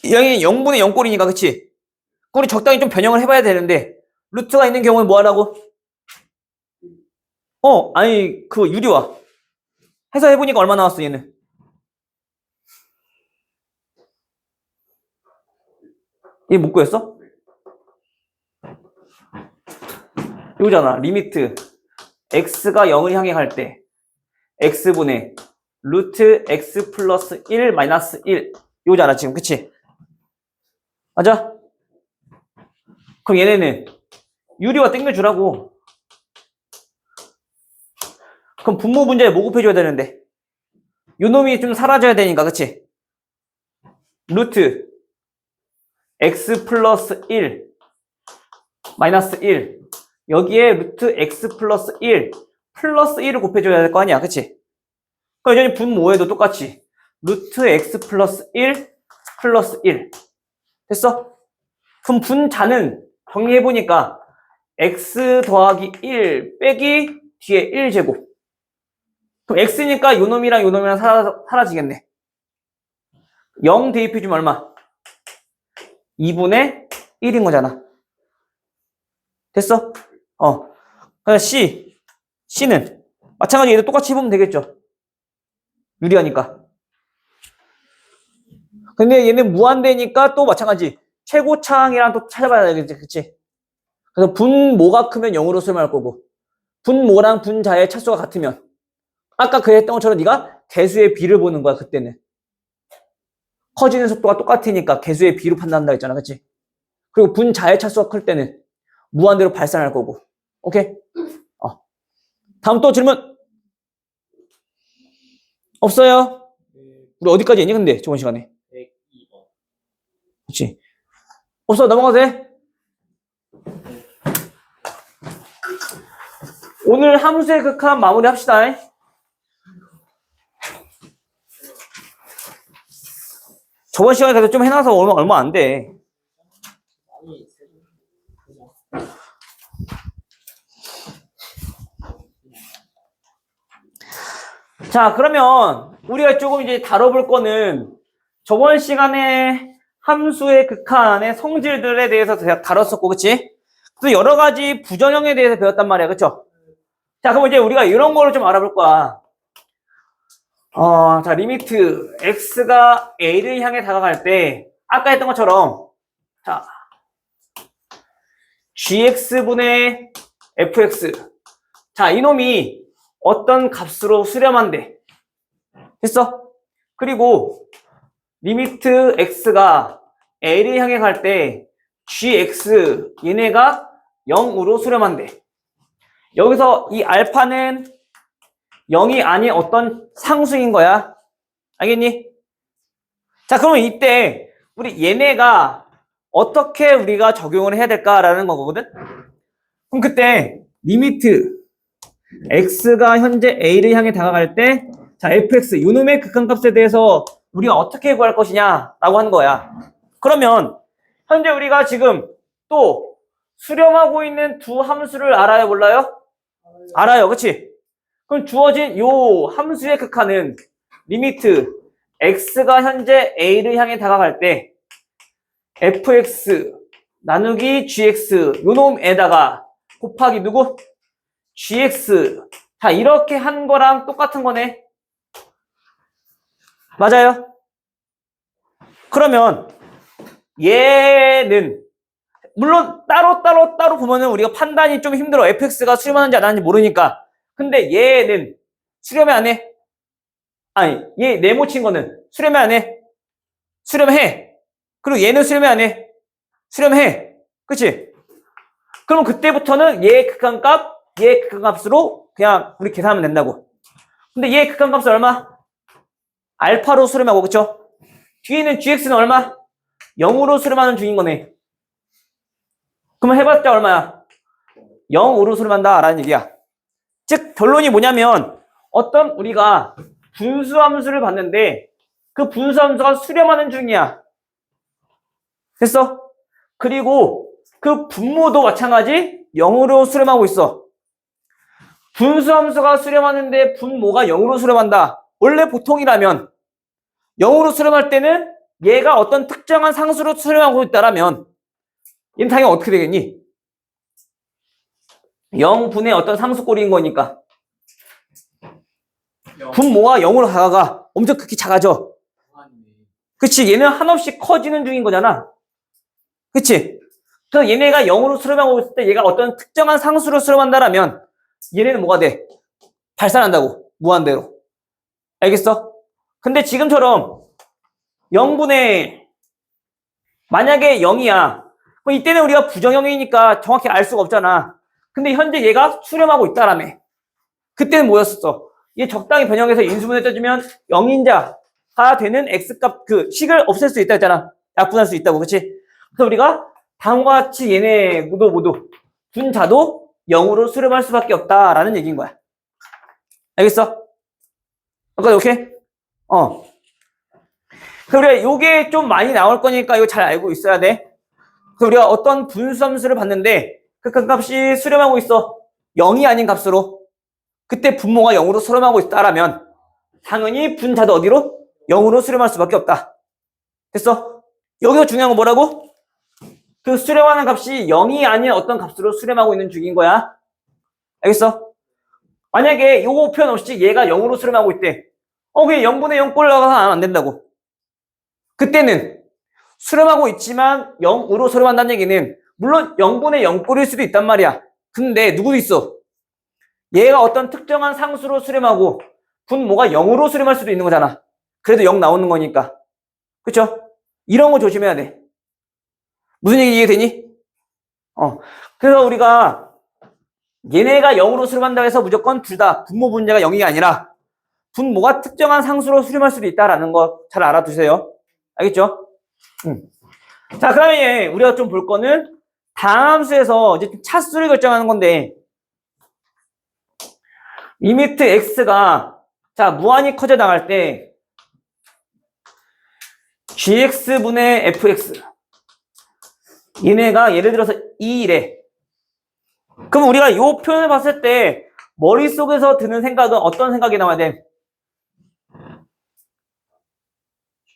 0분의 0꼴이니까 그치? 우리 적당히 좀 변형을 해봐야 되는데 루트가 있는 경우에 뭐 하라고? 아니 그 유리화 해서 해보니까 얼마 나왔어 얘는? 얘 못 구했어? 이거잖아. 리미트 x가 0을 향해 갈 때 x분의 루트 x 플러스 1 마이너스 1 이거잖아 지금. 그치? 맞아? 그럼 얘네는 유리와 땡겨주라고. 그럼 분모 분자에 뭐 곱해줘야 되는데? 요 놈이 좀 사라져야 되니까. 그치? 루트 x 플러스 1 마이너스 1 여기에 루트 x 플러스 1 플러스 1을 곱해줘야 될 거 아니야. 그치? 그럼 여전히 분모에도 똑같이 루트 x 플러스 1 플러스 1 됐어? 그럼 분자는 정리해보니까 x 더하기 1 빼기 뒤에 1제곱. 그럼 x니까 요놈이랑 요놈이랑 사라지겠네. 0 대입해주면 얼마? 2분의 1인 거잖아. 됐어? 그냥 C는 마찬가지로 얘도 똑같이 해보면 되겠죠. 유리하니까. 근데 얘는 무한대니까 또 마찬가지. 최고차항이랑 또 찾아봐야 되겠지. 그치? 그래서 분모가 크면 0으로 수렴할 거고, 분모랑 분자의 차수가 같으면, 아까 그 했던 것처럼 네가 개수의 비를 보는 거야, 그때는. 커지는 속도가 똑같으니까 개수의 비로 판단한다 했잖아. 그치? 그리고 분자의 차수가 클 때는 무한대로 발산할 거고. 오케이? 다음 또 질문. 없어요? 우리 어디까지 했니, 근데, 저번 시간에? 102번. 그치? 없어, 넘어가도 돼? 오늘 함수의 극한 마무리 합시다. 저번 시간에 그래도 좀 해놔서 얼마 안 돼. 많이 자, 그러면 우리가 조금 이제 다뤄볼 거는 저번 시간에 함수의 극한의 성질들에 대해서 다뤘었고, 그치? 또 여러 가지 부전형에 대해서 배웠단 말이야, 그쵸? 자, 그럼 이제 우리가 이런 거를 좀 알아볼 거야. 자, 리미트 x가 a를 향해 다가갈 때 아까 했던 것처럼 자, gx분의 fx 자, 이놈이 어떤 값으로 수렴한대. 됐어? 그리고 리미트 x가 a를 향해 갈 때 gx 얘네가 0으로 수렴한대. 여기서 이 알파는 0이 아닌 어떤 상수인 거야. 알겠니? 자, 그러면 이때 우리 얘네가 어떻게 우리가 적용을 해야 될까라는 거거든? 그럼 그때 리미트 x가 현재 a를 향해 다가갈 때 자, fx 요놈의 극한값에 대해서 우리가 어떻게 구할 것이냐라고 하는 거야. 그러면 현재 우리가 지금 또 수렴하고 있는 두 함수를 알아요, 몰라요? 알아요, 그치? 그럼 주어진 요 함수의 극한은 리미트 x가 현재 a를 향해 다가갈 때 fx 나누기 gx 요놈에다가 곱하기 누구? gx 자, 이렇게 한 거랑 똑같은 거네. 맞아요? 그러면 얘는 물론 따로 보면은 우리가 판단이 좀 힘들어. fx가 수렴하는지 안 하는지 모르니까. 근데 얘는 수렴해 안 해? 아니, 얘 네모친 거는 수렴해 안 해? 수렴해. 그리고 얘는 수렴해 안 해? 수렴해. 그치? 그럼 그때부터는 얘의 극한값, 얘의 극한값으로 그냥 우리 계산하면 된다고. 근데 얘의 극한값은 얼마? 알파로 수렴하고, 그쵸? 뒤에는 gx는 얼마? 0으로 수렴하는 중인 거네. 그러면 해봤자 얼마야? 0으로 수렴한다 라는 얘기야. 즉 결론이 뭐냐면 어떤 우리가 분수함수를 봤는데 그 분수함수가 수렴하는 중이야. 됐어? 그리고 그 분모도 마찬가지 0으로 수렴하고 있어. 분수함수가 수렴하는데 분모가 0으로 수렴한다. 원래 보통이라면 0으로 수렴할 때는 얘가 어떤 특정한 상수로 수렴하고 있다라면 얘는 당연히 어떻게 되겠니? 0분의 어떤 상수꼴인 거니까 분모가 0으로 다가가 엄청 크게 작아져. 그치? 얘는 한없이 커지는 중인 거잖아. 그치? 그래서 얘네가 0으로 수렴하고 있을 때 얘가 어떤 특정한 상수로 수렴한다라면 얘네는 뭐가 돼? 발산한다고. 무한대로. 알겠어? 근데 지금처럼 0분의 만약에 0이야. 그럼 이때는 우리가 부정형이니까 정확히 알 수가 없잖아. 근데 현재 얘가 수렴하고 있다라며. 그때는 뭐였었어? 얘 적당히 변형해서 인수분해 떠주면 0인자가 되는 x값 그 식을 없앨 수 있다 했잖아. 약분할 수 있다고. 그치? 그래서 우리가 다음과 같이 얘네 모두 분자도 0으로 수렴할 수밖에 없다라는 얘기인 거야. 알겠어? 아까 오케이? 그래서 우리가 요게 좀 많이 나올 거니까 이거 잘 알고 있어야 돼. 그래서 우리가 어떤 분수함수를 봤는데 그 값이 수렴하고 있어. 0이 아닌 값으로. 그때 분모가 0으로 수렴하고 있다라면 당연히 분자도 어디로? 0으로 수렴할 수밖에 없다. 됐어? 여기서 중요한 건 뭐라고? 그 수렴하는 값이 0이 아닌 어떤 값으로 수렴하고 있는 중인 거야. 알겠어? 만약에 요거 표현 없이 얘가 0으로 수렴하고 있대. 그냥 0분의 0 꼴 나가서 안 된다고. 그때는 수렴하고 있지만 0으로 수렴한다는 얘기는 물론 0분의 0 꼴일 수도 있단 말이야. 근데 누구도 있어. 얘가 어떤 특정한 상수로 수렴하고 분모가 0으로 수렴할 수도 있는 거잖아. 그래도 0 나오는 거니까. 그쵸? 이런 거 조심해야 돼. 무슨 얘기 이해되니? 그래서 우리가 얘네가 0으로 수렴한다고 해서 무조건 둘 다 분모 분자가 0이 아니라 분모가 특정한 상수로 수렴할 수도 있다라는 거 잘 알아두세요. 알겠죠? 자, 그러면 우리가 좀 볼 거는 다함수에서 이제 차수를 결정하는 건데 리미트 x가 자 무한히 커져 나갈 때 gx분의 fx 얘네가 예를 들어서 2이래. 그럼 우리가 이 표현을 봤을 때 머릿속에서 드는 생각은 어떤 생각이 나와야 돼?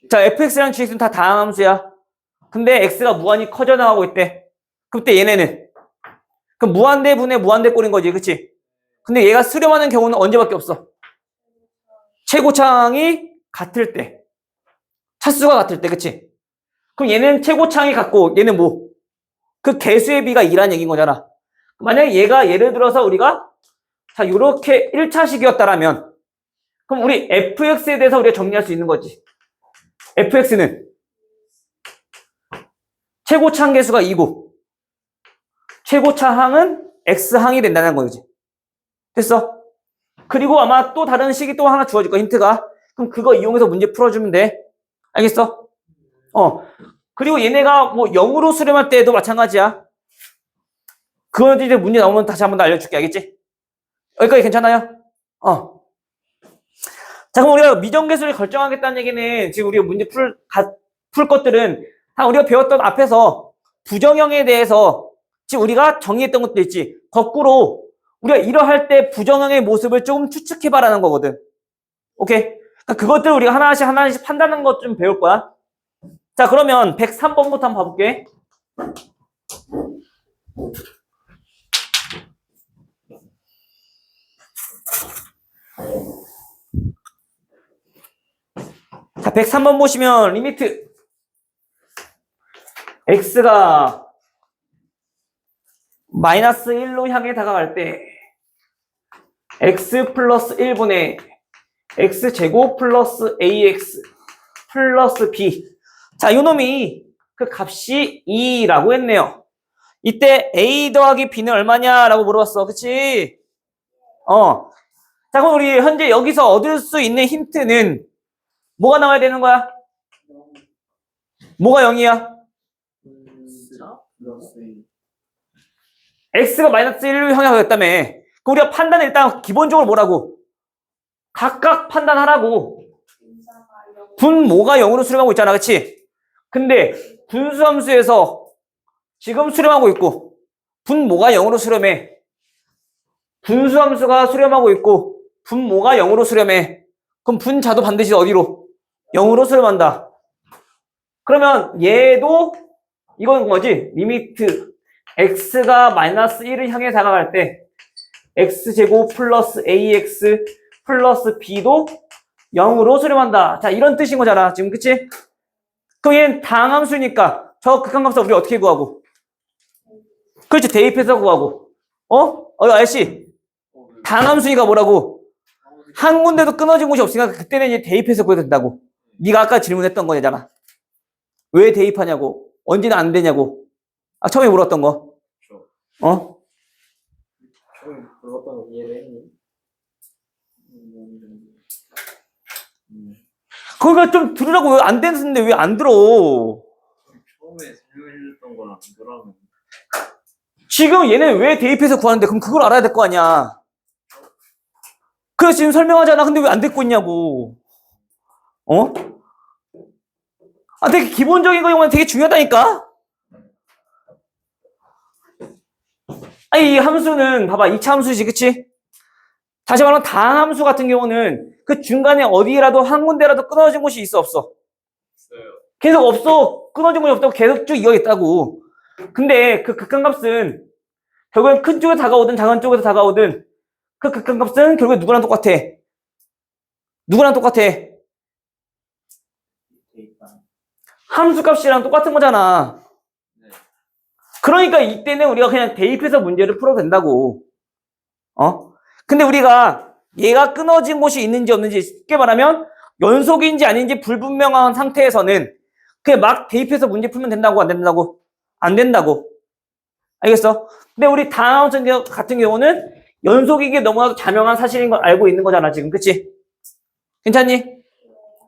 자, fx랑 gx는 다 다항함수야. 근데 x가 무한히 커져 나가고 있대. 그때 얘네는 그럼 무한대 분의 무한대 꼴인 거지, 그치? 근데 얘가 수렴하는 경우는 언제밖에 없어? 최고창이 같을 때, 차수가 같을 때, 그치? 그럼 얘는 최고창이 같고 얘는 뭐? 그 개수의 비가 2란 얘기인 거잖아. 만약에 얘가 예를 들어서 우리가 자 요렇게 1차식이었다라면 그럼 우리 fx에 대해서 우리가 정리할 수 있는 거지. fx는 최고차항 개수가 2고 최고차항은 x항이 된다는 거지. 됐어? 그리고 아마 또 다른 식이 또 하나 주어질 거야, 힌트가. 그럼 그거 이용해서 문제 풀어주면 돼. 알겠어? 그리고 얘네가 뭐 0으로 수렴할 때도 마찬가지야. 그건 이제 문제 나오면 다시 한 번 더 알려줄게. 알겠지? 여기까지 괜찮아요? 자, 그럼 우리가 미정계수를 결정하겠다는 얘기는 지금 우리가 문제 풀 것들은 다 우리가 배웠던 앞에서 부정형에 대해서 지금 우리가 정의했던 것도 있지. 거꾸로 우리가 이러할 때 부정형의 모습을 조금 추측해봐라는 거거든. 오케이? 그러니까 그것들 우리가 하나씩 판단하는 것 좀 배울 거야. 자, 그러면 103번부터 한번 봐볼게. 자, 103번 보시면 리미트 x가 마이너스 1로 향해 다가갈 때 x 플러스 1분의 x제곱 플러스 ax 플러스 b. 자, 요 놈이 그 값이 2라고 했네요. 이때 a 더하기 b는 얼마냐라고 물어봤어. 그치? 자, 그럼 우리 현재 여기서 얻을 수 있는 힌트는 뭐가 나와야 되는 거야? 뭐가 0이야? x가 마이너스 1로 향하였다며. 그럼 우리가 판단을 일단 기본적으로 뭐라고? 각각 판단하라고. 분모가 0으로 수렴하고 있잖아. 그치? 근데 분수함수에서 지금 수렴하고 있고 분모가 0으로 수렴해. 분수함수가 수렴하고 있고 분모가 0으로 수렴해. 그럼 분자도 반드시 어디로? 0으로 수렴한다. 그러면 얘도 이건 거지. 리미트 x가 마이너스 1을 향해 다가갈 때 x제곱 플러스 ax 플러스 b도 0으로 수렴한다. 자, 이런 뜻인 거잖아. 지금 그치? 그럼 얘는 다항함수니까 저 극한값을 우리 어떻게 구하고? 그렇지. 대입해서 구하고. 알씨? 다항함수니까 뭐라고? 한 군데도 끊어진 곳이 없으니까 그때는 이제 대입해서 구해도 된다고. 네가 아까 질문했던 거잖아. 왜 대입하냐고. 언제는 안 되냐고. 아, 처음에 물었던 거. 어? 처음에 불렀던 거 이해를 했니? 그러니까 좀 들으라고. 왜 안 되는데 왜 안 들어? 처음에 설명해줬던 거랑 그거랑 지금 얘는 왜 대입해서 구하는데 그럼 그걸 알아야 될 거 아니야. 그래서 지금 설명하잖아. 근데 왜 안 듣고 있냐고. 어? 아, 되게 기본적인 거는 되게 중요하다니까? 아니, 이 함수는, 봐봐, 2차 함수지, 그치? 다시 말하면 다함수 같은 경우는 그 중간에 어디라도 한 군데라도 끊어진 곳이 있어, 없어? 있어요. 계속 없어. 끊어진 곳이 없다고 계속 쭉 이어있다고. 근데 그 극한값은 결국엔 큰 쪽에 다가오든 작은 쪽에서 다가오든 그 극한값은 결국에 누구랑 똑같아? 누구랑 똑같아? 함수값이랑 똑같은 거잖아. 네. 그러니까 이때는 우리가 그냥 대입해서 문제를 풀어도 된다고. 어? 근데 우리가 얘가 끊어진 곳이 있는지 없는지 쉽게 말하면 연속인지 아닌지 불분명한 상태에서는 그냥 막 대입해서 문제 풀면 된다고 안 된다고? 안 된다고. 알겠어? 근데 우리 다함수 같은 경우는 연속이게 너무나도 자명한 사실인 걸 알고 있는 거잖아 지금. 그치? 괜찮니?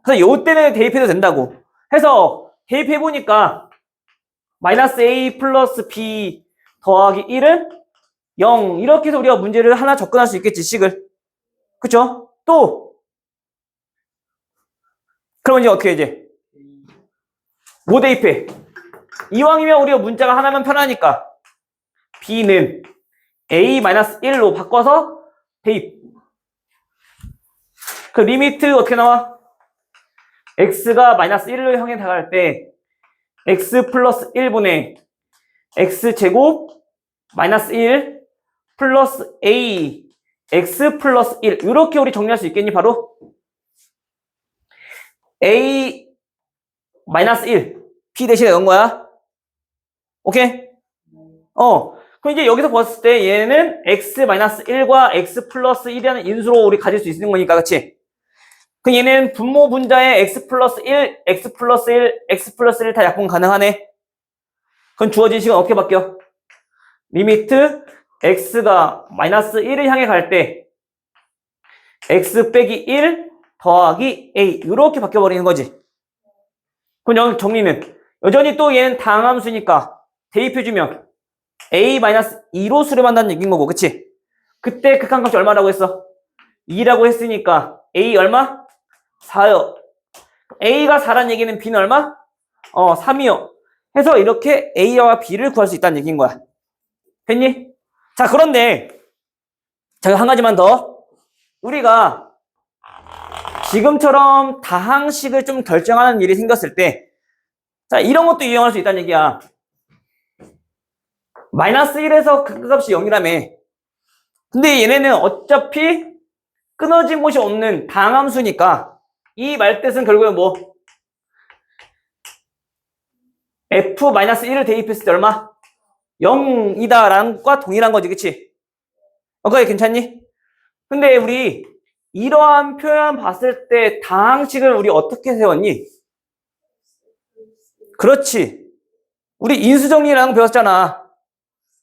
그래서 요때는 대입해도 된다고. 해서 대입해보니까 마이너스 a 플러스 b 더하기 1은 0 이렇게 해서 우리가 문제를 하나 접근할 수 있겠지 식을. 그쵸? 또 그러면 이제 어떻게 이제 뭐 대입해? 이왕이면 우리가 문자가 하나면 편하니까 b는 a-1로 바꿔서 대입. 그 리미트 어떻게 나와? x가 마이너스 1로 향해 다가갈 때 x 플러스 1분의 x제곱 마이너스 1 플러스 a x 플러스 1 이렇게 우리 정리할 수 있겠니? 바로 a 마이너스 1 p 대신에 넣은 거야. 오케이? 그럼 이제 여기서 봤을 때 얘는 x 마이너스 1과 x 플러스 1이라는 인수로 우리 가질 수 있는 거니까, 그치? 그럼 얘는 분모 분자에 x 플러스 1, x 플러스 1, x 플러스 1 다 약분 가능하네. 그럼 주어진 식은 어떻게 바뀌어? 리미트 x가 마이너스 1을 향해 갈 때 x 빼기 1 더하기 a 이렇게 바뀌어버리는 거지. 그럼 여기 정리는 여전히 또 얘는 다항함수니까 대입해주면 a-2로 수렴한다는 얘기인 거고, 그치? 그때 극한값이 얼마라고 했어? 2라고 했으니까 a 얼마? 4요. a가 4란 얘기는 b는 얼마? 3이요. 해서 이렇게 a와 b를 구할 수 있다는 얘기인 거야. 됐니? 자, 그런데 자, 한 가지만 더. 우리가 지금처럼 다항식을 좀 결정하는 일이 생겼을 때 자, 이런 것도 이용할 수 있다는 얘기야. 마이너스 1에서 극값이 0이라며. 근데 얘네는 어차피 끊어진 곳이 없는 다항함수니까 이 말뜻은 결국에 뭐 f-1을 대입했을 때 얼마? 0이다라는 것과 동일한 거지, 그치? 그게 괜찮니? 근데 우리 이러한 표현 봤을 때 다항식을 우리 어떻게 세웠니? 그렇지. 우리 인수정리라는 거 배웠잖아.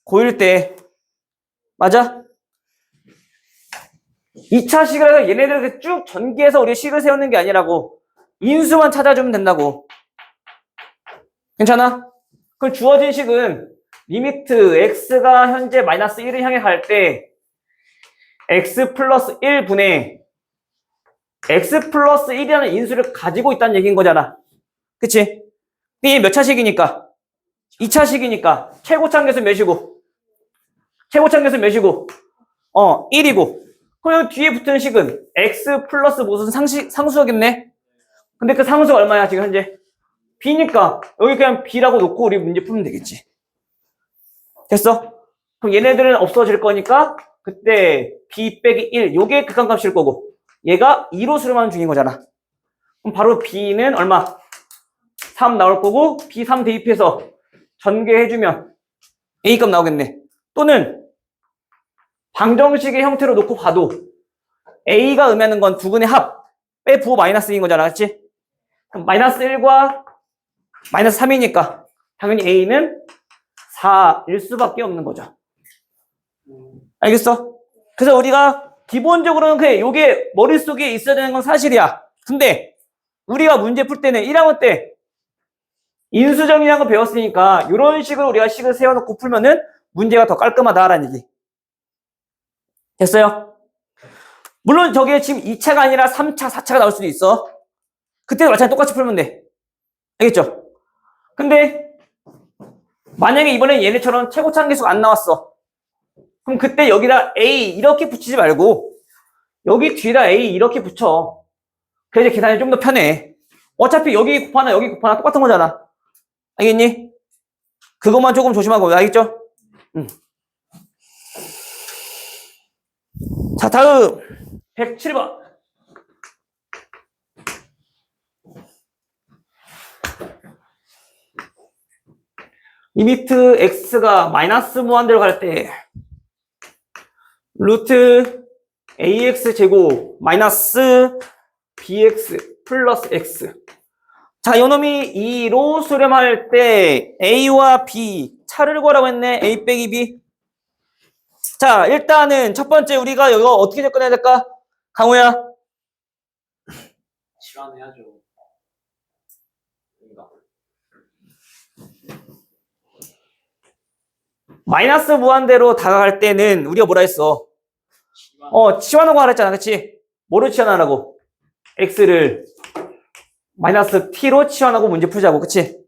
고1 때. 맞아? 2차 식을 해서 얘네들 쭉 전개해서 우리 식을 세우는 게 아니라고. 인수만 찾아주면 된다고. 괜찮아? 그럼 주어진 식은 리미트 x가 현재 마이너스 1을 향해 갈 때 x 플러스 1분의 x 플러스 1이라는 인수를 가지고 있다는 얘기인 거잖아. 그치? 이게 몇 차식이니까? 2차식이니까 최고차항계수 몇이고? 최고차항계수 몇이고? 1이고. 그럼 뒤에 붙은 식은 x 플러스 무슨 상수였겠네? 근데 그 상수가 얼마야 지금 현재? b니까 여기 그냥 b라고 놓고 우리 문제 풀면 되겠지. 됐어? 그럼 얘네들은 없어질 거니까 그때 b 빼기 1 요게 극한값일 거고 얘가 2로 수렴하는 중인 거잖아. 그럼 바로 b는 얼마? 3 나올 거고 b 3 대입해서 전개해주면 a값 나오겠네. 또는 방정식의 형태로 놓고 봐도 A가 의미하는 건 두근의 합, 빼 부호 마이너스 2인 거잖아, 그치? 그럼 마이너스 1과 마이너스 3이니까 당연히 A는 4일 수밖에 없는 거죠. 알겠어? 그래서 우리가 기본적으로는 그래, 요게 머릿속에 있어야 되는 건 사실이야. 근데 우리가 문제 풀 때는 1학년 때 인수정리라는 거 배웠으니까 이런 식으로 우리가 식을 세워놓고 풀면은 문제가 더 깔끔하다라는 얘기. 됐어요? 물론 저게 지금 2차가 아니라 3차, 4차가 나올 수도 있어. 그때도 마찬가지로 똑같이 풀면 돼. 알겠죠? 근데 만약에 이번에 얘네처럼 최고차 한계수가 안 나왔어. 그럼 그때 여기다 A 이렇게 붙이지 말고 여기 뒤에다 A 이렇게 붙여. 그래야 계산이 좀 더 편해. 어차피 여기 곱하나 여기 곱하나 똑같은 거잖아. 알겠니? 그것만 조금 조심하고, 알겠죠? 자, 다음 107번. 리미트 x가 마이너스 무한대로 갈 때 루트 ax 제곱 마이너스 bx 플러스 x. 자, 요놈이 2로 수렴할 때 a와 b 차를 구하라고 했네. a 빼기 b. 자, 일단은 첫 번째 우리가 이거 어떻게 접근해야 될까? 강호야. 시간해야죠. 마이너스 무한대로 다가갈 때는 우리가 뭐라 했어? 치환하고 하라 했잖아. 그치? 뭐로 치환하라고? x를 마이너스 t로 치환하고 문제 풀자고. 그치?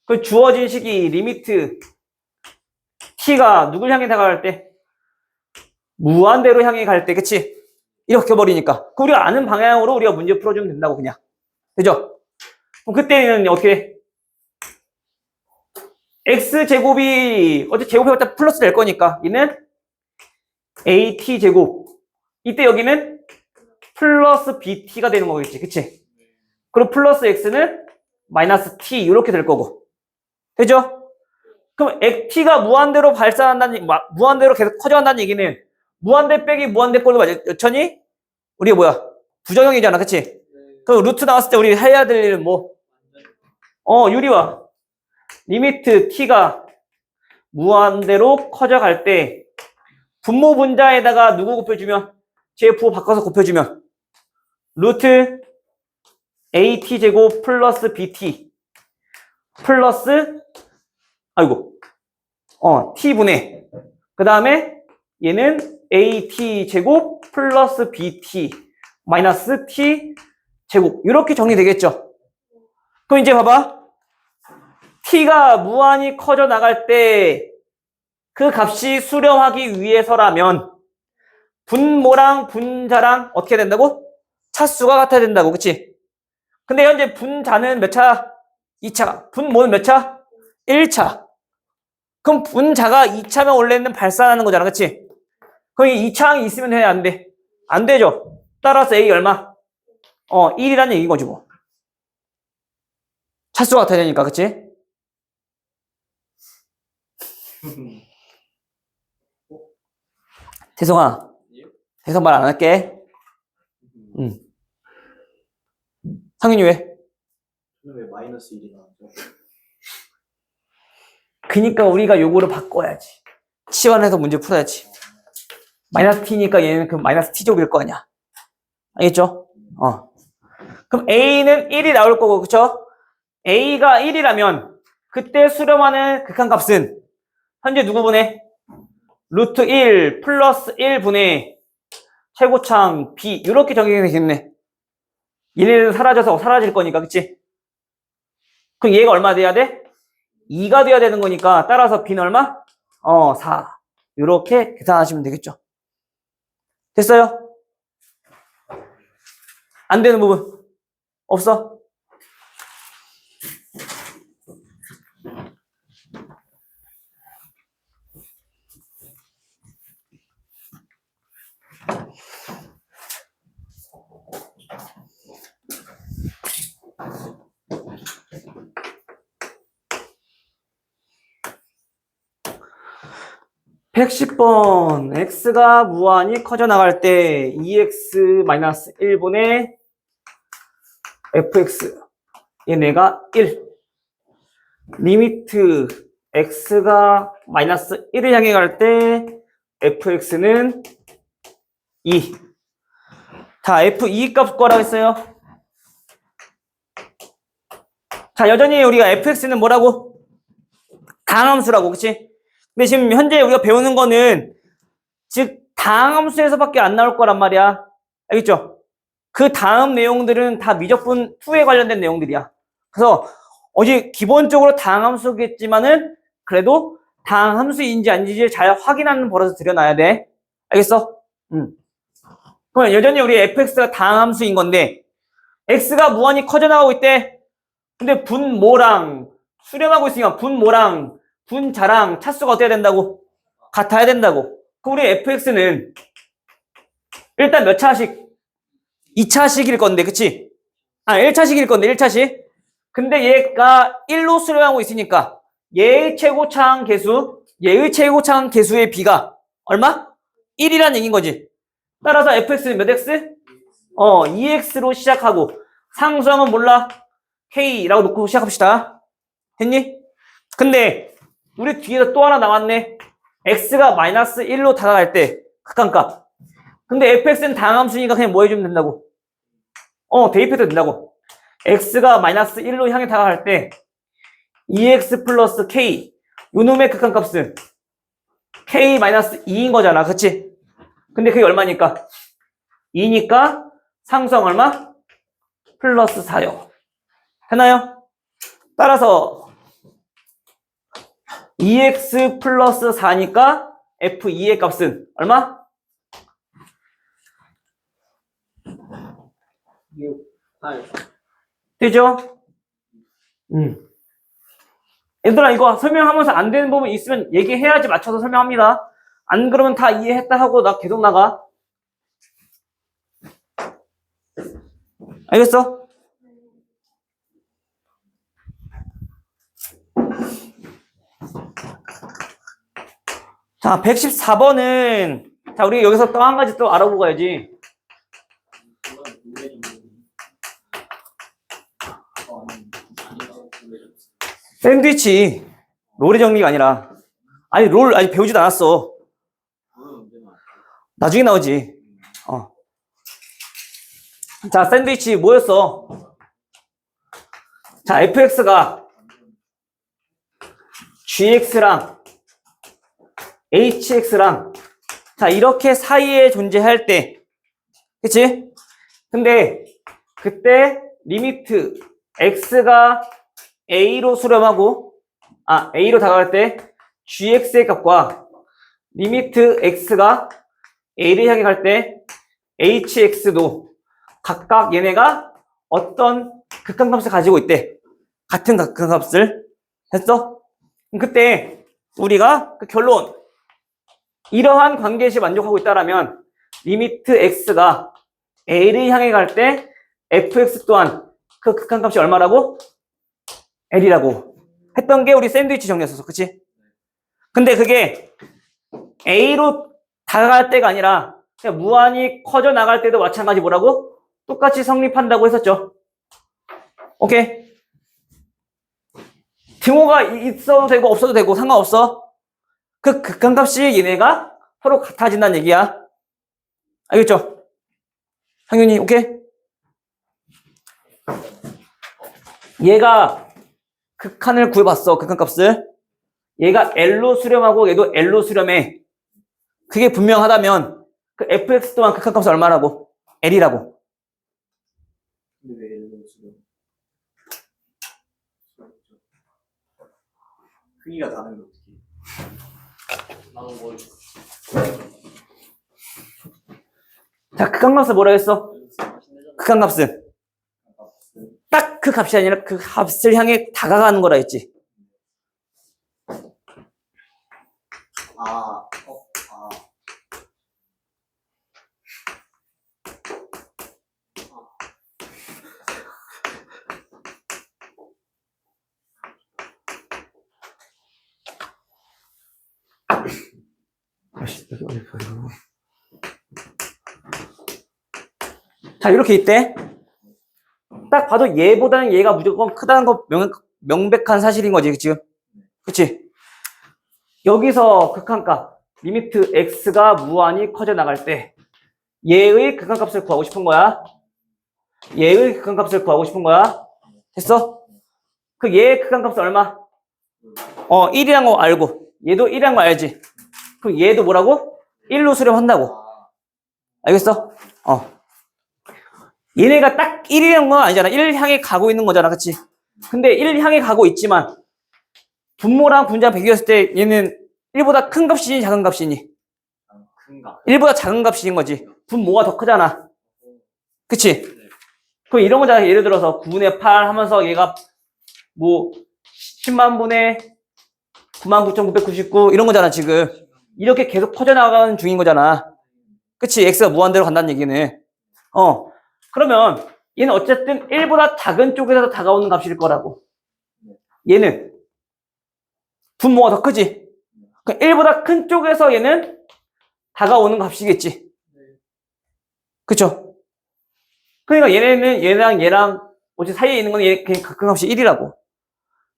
그 주어진 식이 리미트 t가 누굴 향해 다가갈 때? 무한대로 향해 갈 때. 그치? 이렇게 버리니까. 그 우리가 아는 방향으로 우리가 문제 풀어주면 된다고 그냥. 되죠? 그럼 그때는 어떻게 해? x제곱이 어차피 제곱해봤자 플러스 될 거니까 얘는 at제곱. 이때 여기는 플러스 bt가 되는 거겠지. 그치? 그리고 플러스 x는 마이너스 t 이렇게 될 거고. 되죠? 그럼 t가 무한대로 발산한다는 무한대로 계속 커져간다는 얘기는 무한대 빼기 무한대 꼴로 여천이 우리가 뭐야? 부정형이잖아. 그치? 그럼 루트 나왔을 때 우리 해야 될 일은 뭐? 유리화. 리미트 t가 무한대로 커져갈 때 분모 분자에다가 누구 곱해주면? 제 부호 바꿔서 곱해주면 루트 at제곱 플러스 bt 플러스 t분의 그 다음에 얘는 at제곱 플러스 bt 마이너스 t제곱 이렇게 정리되겠죠. 그럼 이제 봐봐. t가 무한히 커져 나갈 때 그 값이 수렴하기 위해서라면 분모랑 분자랑 어떻게 된다고? 차수가 같아야 된다고. 그치? 근데 현재 분자는 몇 차? 2차. 분모는 몇 차? 1차. 그럼 분자가 2차면 원래는 발산하는 거잖아. 그치? 그럼 2차항이 있으면 돼? 안 돼? 안 되죠. 따라서 A 얼마? 1이라는 얘기인 거지 뭐. 차수가 같아야 되니까. 그치? 태성아, 태성 말 안 할게. 상윤이 왜? 저는 왜 마이너스 1이 나왔죠? 그니까 우리가 요거를 바꿔야지. 치환해서 문제 풀어야지. 마이너스 t니까 얘는 그 마이너스 t제곱일 거 아니야. 알겠죠? 그럼 a는 1이 나올 거고, 그쵸? a가 1이라면 그때 수렴하는 극한값은 현재 누구분의? 루트 1 플러스 1분의 최고창 b 이렇게 정의가 되겠네. 얘네는 사라져서 사라질 거니까. 그치? 그럼 얘가 얼마 돼야 돼? 2가 돼야 되는 거니까 따라서 b는 얼마? 4 이렇게 계산하시면 되겠죠. 됐어요? 안 되는 부분 없어? 110번 x가 무한히 커져 나갈 때 2x-1분의 fx 얘네가 1 리미트 x가 마이너스 1을 향해 갈 때 fx는 2. 자, f2 값 구하라고 했어요. 자, 여전히 우리가 fx는 뭐라고? 다항함수라고, 그치? 근데 지금 현재 우리가 배우는 거는 즉 다항함수에서밖에 안 나올 거란 말이야. 알겠죠? 그 다음 내용들은 다 미적분 2에 관련된 내용들이야. 그래서 어제 기본적으로 다항함수겠지만은 그래도 다항함수인지 아닌지 잘 확인하는 버릇을 들여놔야 돼. 알겠어? 그럼 여전히 우리 fx가 다항함수인 건데 x가 무한히 커져 나가고 있대. 근데 분모랑 수렴하고 있으니까 분모랑 분자랑 차수가 어떻게 된다고? 같아야 된다고. 그럼 우리 fx는 일단 몇 차식? 2차식일 건데, 그치? 1차식일 건데, 1차식. 근데 얘가 1로 수렴하고 있으니까 얘의 최고차항 계수의 비가 얼마? 1이라는 얘기인 거지. 따라서 fx는 몇 x? 2x로 시작하고 상수항은 몰라? k라고 놓고 시작합시다. 됐니? 근데 우리 뒤에서 또 하나 나왔네. x가 마이너스 1로 다가갈 때 극한값. 근데 fx는 다항함수니까 그냥 뭐 해주면 된다고? 대입해도 된다고. x가 마이너스 1로 향해 다가갈 때 2x 플러스 k 요놈의 극한값은 k 마이너스 2인 거잖아. 그치? 근데 그게 얼마니까? 2니까 상수항 얼마? 플러스 4요. 되나요? 따라서 2x 플러스 4니까 f2의 값은 얼마? 6, 8. 되죠? 얘들아 이거 설명하면서 안 되는 부분 있으면 얘기해야지 맞춰서 설명합니다. 안 그러면 다 이해했다 하고 나 계속 나가. 알겠어? 자, 114번은 자, 우리 여기서 또 한 가지 또 알아보고 가야지. 샌드위치 롤의 정리가 아니라 아니 롤 아직 배우지도 않았어. 나중에 나오지. 자, 샌드위치 뭐였어? 자, fx가 gx랑 hx랑 자 이렇게 사이에 존재할 때 그치? 근데 그때 리미트 x가 a로 수렴하고 a로 다가갈 때 gx의 값과 리미트 x가 a를 향해 갈 때 hx도 각각 얘네가 어떤 극한값을 가지고 있대. 같은 극한값을 했어? 그럼 그때 우리가 그 결론 이러한 관계식 만족하고 있다라면 리미트 x가 a를 향해 갈 때 fx 또한 그 극한값이 얼마라고? l이라고 했던 게 우리 샌드위치 정리였었어. 그치? 근데 그게 a로 다가갈 때가 아니라 그냥 무한히 커져 나갈 때도 마찬가지 뭐라고? 똑같이 성립한다고 했었죠. 오케이? 등호가 있어도 되고 없어도 되고 상관없어. 그 극한값이 얘네가 서로 같아진다는 얘기야. 알겠죠? 상윤이 오케이? 얘가 극한을 구해봤어. 극한값을. 얘가 L로 수렴하고 얘도 L로 수렴해. 그게 분명하다면 그 fx 또한 극한값이 얼마라고? L이라고. 근데 왜 이런 식으로? 크기가 다른데 어떻게? 나는 뭘 자, 극한값을 뭐라 했어? 극한값은 딱 그 값이 아니라 그 값을 향해 다가가는 거라 했지. 아, 자, 이렇게 있대. 딱 봐도 얘보다는 얘가 무조건 크다는 거 명백한 사실인 거지, 지금. 그치? 여기서 극한값, 리미트 x가 무한히 커져 나갈 때 얘의 극한값을 구하고 싶은 거야. 얘의 극한값을 구하고 싶은 거야. 됐어? 그 얘의 극한값은 얼마? 1이란 거 알고 얘도 1이란 거 알지? 그럼 얘도 뭐라고? 1로 수렴한다고. 알겠어? 얘네가 딱 1이란 건 아니잖아. 1 향해 가고 있는 거잖아. 그치? 근데 1 향해 가고 있지만 분모랑 분자랑 비교했을 때 얘는 1보다 큰 값이니 작은 값이니? 큰가? 1보다 작은 값인 거지. 분모가 더 크잖아. 그치? 그럼 이런 거잖아. 예를 들어서 9분의 8 하면서 얘가 뭐 10만 분의 99,999 이런 거잖아 지금. 이렇게 계속 커져나가는 중인 거잖아. 그치? x가 무한대로 간다는 얘기는. 그러면 얘는 어쨌든 1보다 작은 쪽에서 다가오는 값일 거라고. 얘는 분모가 더 크지? 그러니까 1보다 큰 쪽에서 얘는 다가오는 값이겠지. 그쵸? 그러니까 얘랑 어차피 사이에 있는 건 얘 그냥 극한값이 1이라고.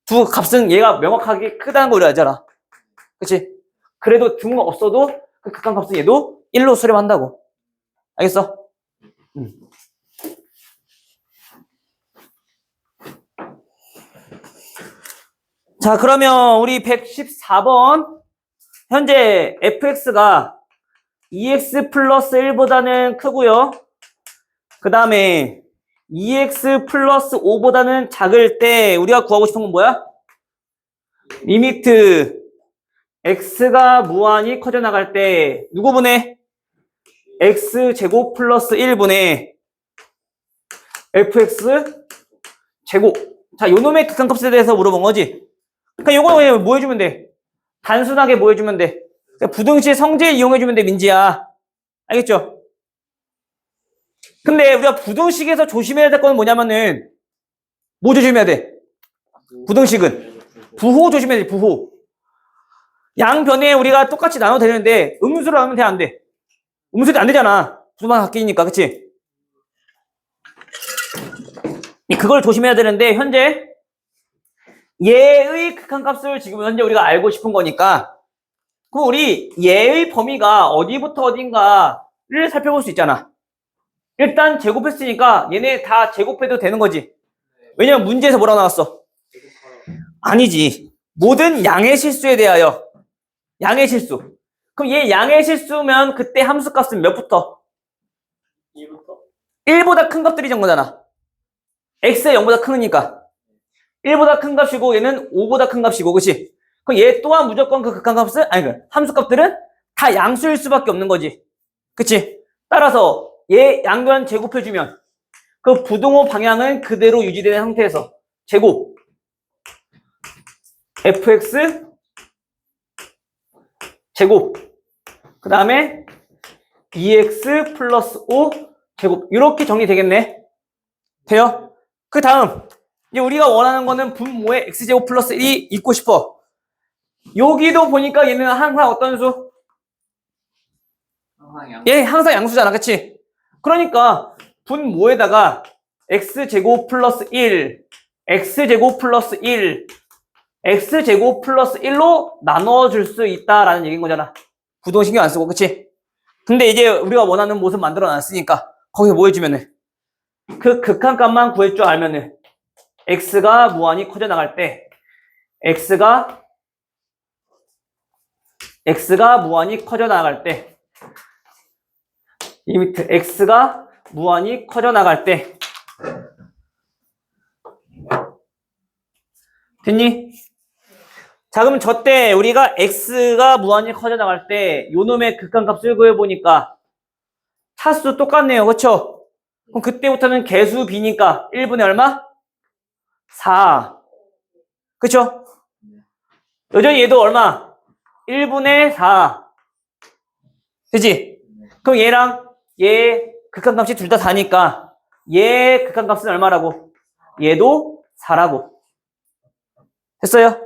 두 값은 얘가 명확하게 크다는 걸 알잖아. 그치? 그래도 등호가 없어도 그 극한값은 얘도 1로 수렴한다고. 알겠어? 자, 그러면 우리 114번 현재 fx가 2x 플러스 1보다는 크고요. 그 다음에 2x 플러스 5보다는 작을 때 우리가 구하고 싶은 건 뭐야? 리미트 x가 무한히 커져 나갈 때 누구 분의 x제곱 플러스 1분의 fx 제곱. 자, 요놈의 극한값에 대해서 물어본 거지. 그러니까 요거 뭐 해주면 돼? 단순하게 뭐 해주면 돼? 부등식 성질 이용해주면 돼, 민지야. 알겠죠? 근데 우리가 부등식에서 조심해야 될 건 뭐냐면은 뭐 조심해야 돼? 부등식은 부호 조심해야 돼, 부호. 양변에 우리가 똑같이 나눠도 되는데 음수로 하면 돼, 안 돼? 음수도 안 되잖아. 부수만 바뀌니까, 그치? 그걸 조심해야 되는데 현재 얘의 극한값을 지금 현재 우리가 알고 싶은 거니까 그럼 우리 얘의 범위가 어디부터 어딘가를 살펴볼 수 있잖아. 일단 제곱했으니까 얘네 다 제곱해도 되는 거지. 왜냐면 문제에서 뭐라고 나왔어? 아니지. 모든 양의 실수에 대하여. 양의 실수. 그럼 얘 양의 실수면 그때 함수값은 몇부터? 2부터? 1보다 큰 값들이 전 거잖아. x가 0보다 크니까 1보다 큰 값이고 얘는 5보다 큰 값이고, 그치? 그럼 얘 또한 무조건 그 극한값은 그 함수값들은 다 양수일 수밖에 없는 거지. 그치? 따라서 얘 양변 제곱해주면 그 부등호 방향은 그대로 유지되는 상태에서 제곱 fx 제곱 그 다음에 2x 플러스 5 제곱 이렇게 정리되겠네. 돼요? 그 다음 이제 우리가 원하는 거는 분모에 x제곱 플러스 1이 있고 싶어. 여기도 보니까 얘는 항상 어떤 수? 항상 양. 얘 항상 양수잖아. 그치? 그러니까 분모에다가 x제곱 플러스 1 x제곱 플러스 1 x제곱 플러스 1로 나눠줄 수 있다라는 얘기인 거잖아. 부동 신경 안 쓰고. 그치? 근데 이제 우리가 원하는 모습 만들어 놨으니까 거기서 뭐 해주면은 그 극한값만 구할 줄 알면은 x가 무한히 커져 나갈 때 x가 무한히 커져 나갈 때 리미트 x가 무한히 커져 나갈 때 됐니? 자, 그럼 저 때 우리가 x가 무한히 커져 나갈 때 요놈의 극한값을 구해보니까 차수 똑같네요. 그쵸? 그럼 그때부터는 개수 b니까 1분의 얼마? 4. 그쵸? 여전히 얘도 얼마? 1분의 4. 그치? 그럼 얘랑 얘 극한값이 둘 다 4니까 얘 극한값은 얼마라고? 얘도 4라고. 됐어요?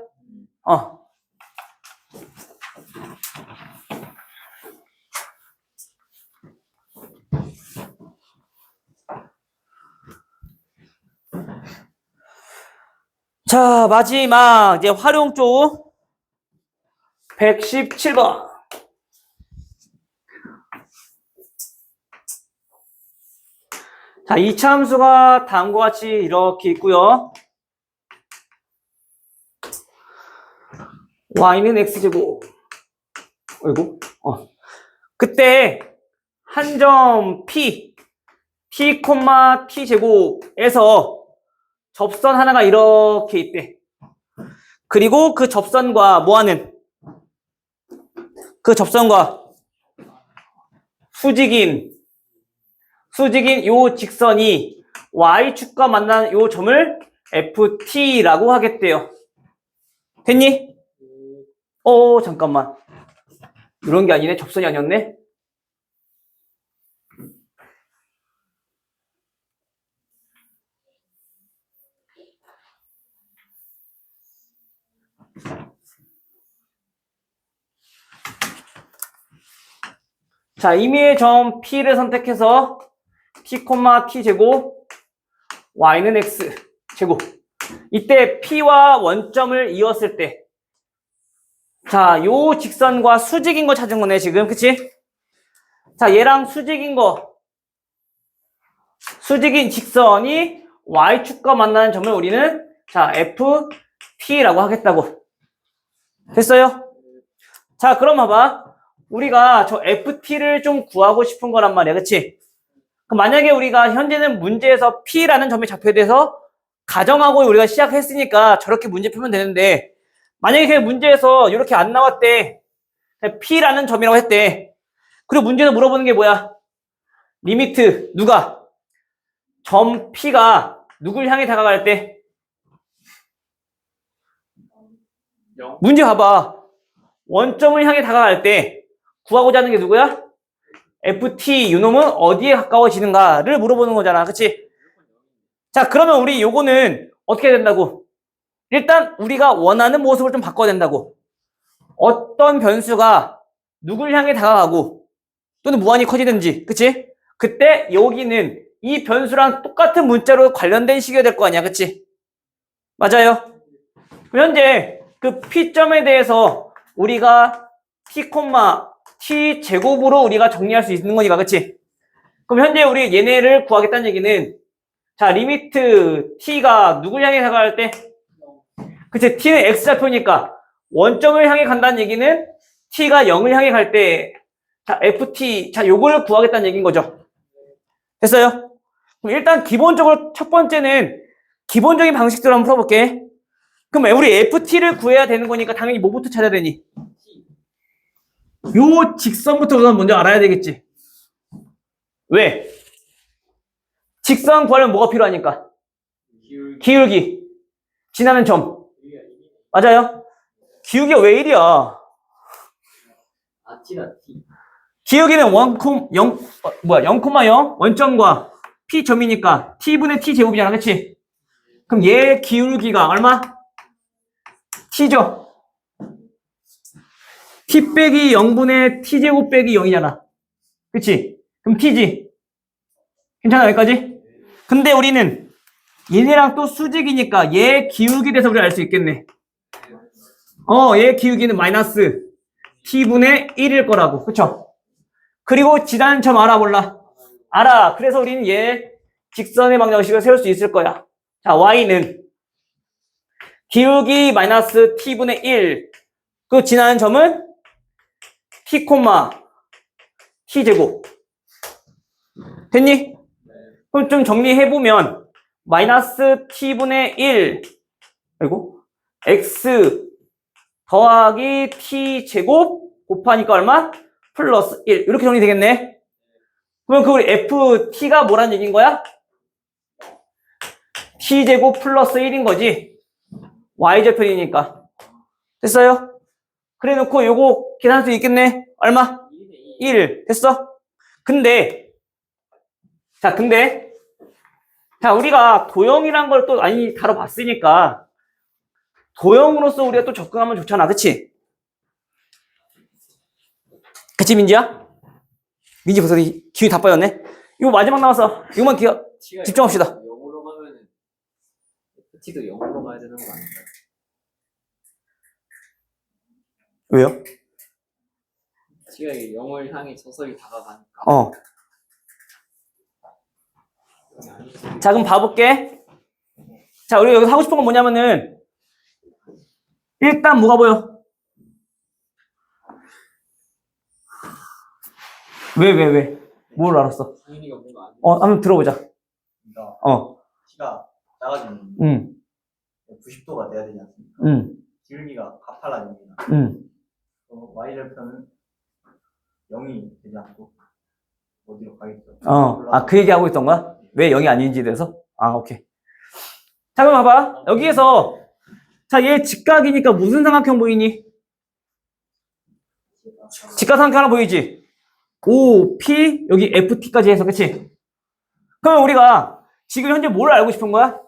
자, 마지막 이제 활용 쪽 117번. 자, 이차 함수가 다음과 같이 이렇게 있고요. y는 x제곱. 어이구. 그때 한 점 p t, t 제곱에서 접선 하나가 이렇게 있대. 그리고 그 접선과 뭐하는? 그 접선과 수직인 요 직선이 y축과 만나는 요 점을 ft라고 하겠대요. 됐니? 잠깐만. 이런 게 아니네. 접선이 아니었네. 자, 임의의 점 P를 선택해서 T, T 제곱, Y는 X 제곱. 이때 P와 원점을 이었을 때, 자, 요 직선과 수직인 거 찾은 거네, 지금. 그치? 자, 얘랑 수직인 직선이 Y축과 만나는 점을 우리는, 자, FT라고 하겠다고. 됐어요? 자, 그럼 봐봐. 우리가 저 FT를 좀 구하고 싶은 거란 말이야. 그치? 그럼 만약에 우리가 현재는 문제에서 P라는 점이 잡혀야 돼서 가정하고 우리가 시작했으니까 저렇게 문제 풀면 되는데, 만약에 그 문제에서 이렇게 안 나왔대. P라는 점이라고 했대. 그리고 문제에서 물어보는 게 뭐야? 리미트 누가? 점 P가 누굴 향해 다가갈 때? 문제 봐봐. 원점을 향해 다가갈 때 구하고자 하는 게 누구야? FT 요놈은 어디에 가까워지는가를 물어보는 거잖아. 그치? 자, 그러면 우리 요거는 어떻게 해야 된다고? 일단 우리가 원하는 모습을 좀 바꿔야 된다고. 어떤 변수가 누굴 향해 다가가고 또는 무한히 커지든지, 그치? 그때 여기는 이 변수랑 똑같은 문자로 관련된 식이 될 거 아니야. 그치? 맞아요. 현재 그 P점에 대해서 우리가 T, T 제곱으로 우리가 정리할 수 있는 거니까. 그치? 그럼 현재 우리 얘네를 구하겠다는 얘기는, 자, 리미트 T가 누굴 향해 다가갈 때? 그치? T는 X좌표니까 원점을 향해 간다는 얘기는 T가 0을 향해 갈 때, 자, FT, 자, 요거를 구하겠다는 얘기인 거죠. 됐어요? 그럼 일단 기본적으로 첫 번째는 기본적인 방식대로 한번 풀어볼게. 그럼 우리 FT를 구해야 되는 거니까 당연히 뭐부터 찾아야 되니? 요 직선부터 우선 먼저 알아야 되겠지. 왜? 직선 구하려면 뭐가 필요하니까? 기울기. 지나는 점. 맞아요? 기울기가 왜 1이야? T가 T. 기울기는 0,0 원점과 P점이니까 T분의 T 제곱이잖아. 그치? 그럼 얘 기울기가 얼마? T죠? T 빼기 0분의 T 제곱 빼기 0이잖아. 그치? 그럼 T지? 괜찮아, 여기까지? 근데 우리는 얘네랑 또 수직이니까 얘 기울기 대해서 우리가 알 수 있겠네. 얘 기울기는 마이너스 T분의 1일 거라고. 그쵸? 그리고 지나는 점 알아, 몰라? 알아. 그래서 우리는 얘 직선의 방정식을 세울 수 있을 거야. 자, Y는 기울기 마이너스 T분의 1. 그 지나는 점은 T, T 제곱. 됐니? 그럼 좀 정리해보면 마이너스 T분의 1 그리고 X 더하기 T 제곱 곱하니까 얼마? 플러스 1 이렇게 정리되겠네. 그러면 그 우리 FT가 뭐란 얘기인 거야? T 제곱 플러스 1인 거지. Y좌표이니까. 됐어요? 그래 놓고 요거 계산할 수 있겠네. 얼마? 1. 됐어? 근데 우리가 도형이란 걸 또 많이 다뤄봤으니까 도형으로서 우리가 또 접근하면 좋잖아. 그치? 그치, 민지야? 민지 벌써 기운이 다 빠졌네? 이거 마지막 남았어. 이거만 집중합시다. 0으로 가면은 t도 0으로 가야 되는 거 아닌가요? 왜요? t가 0을 향해 서서히 다가가니까. 어. 자, 그럼 봐볼게. 자, 우리 여기서 하고 싶은 건 뭐냐면은, 일단 뭐가 보여? 왜? 뭘 알았어? 상윤이가 뭔가 안 돼. 한번 들어보자. 그러니까 어, 키가 작아지면 응, 90도가 돼야 되지 않습니까? 응, 기울기가 가팔라집니다. 응. y절편은 0이 되지 않고 어디로 가겠죠? 그 얘기하고 있던 거야? 왜 0이 아닌지에 대해서? 오케이. 자, 그럼 봐봐. 여기에서, 자, 얘 직각이니까 무슨 삼각형 보이니? 직각삼각형 하나 보이지? O, P, 여기 FT까지 해서, 그치? 그러면 우리가 지금 현재 뭘 알고 싶은 거야?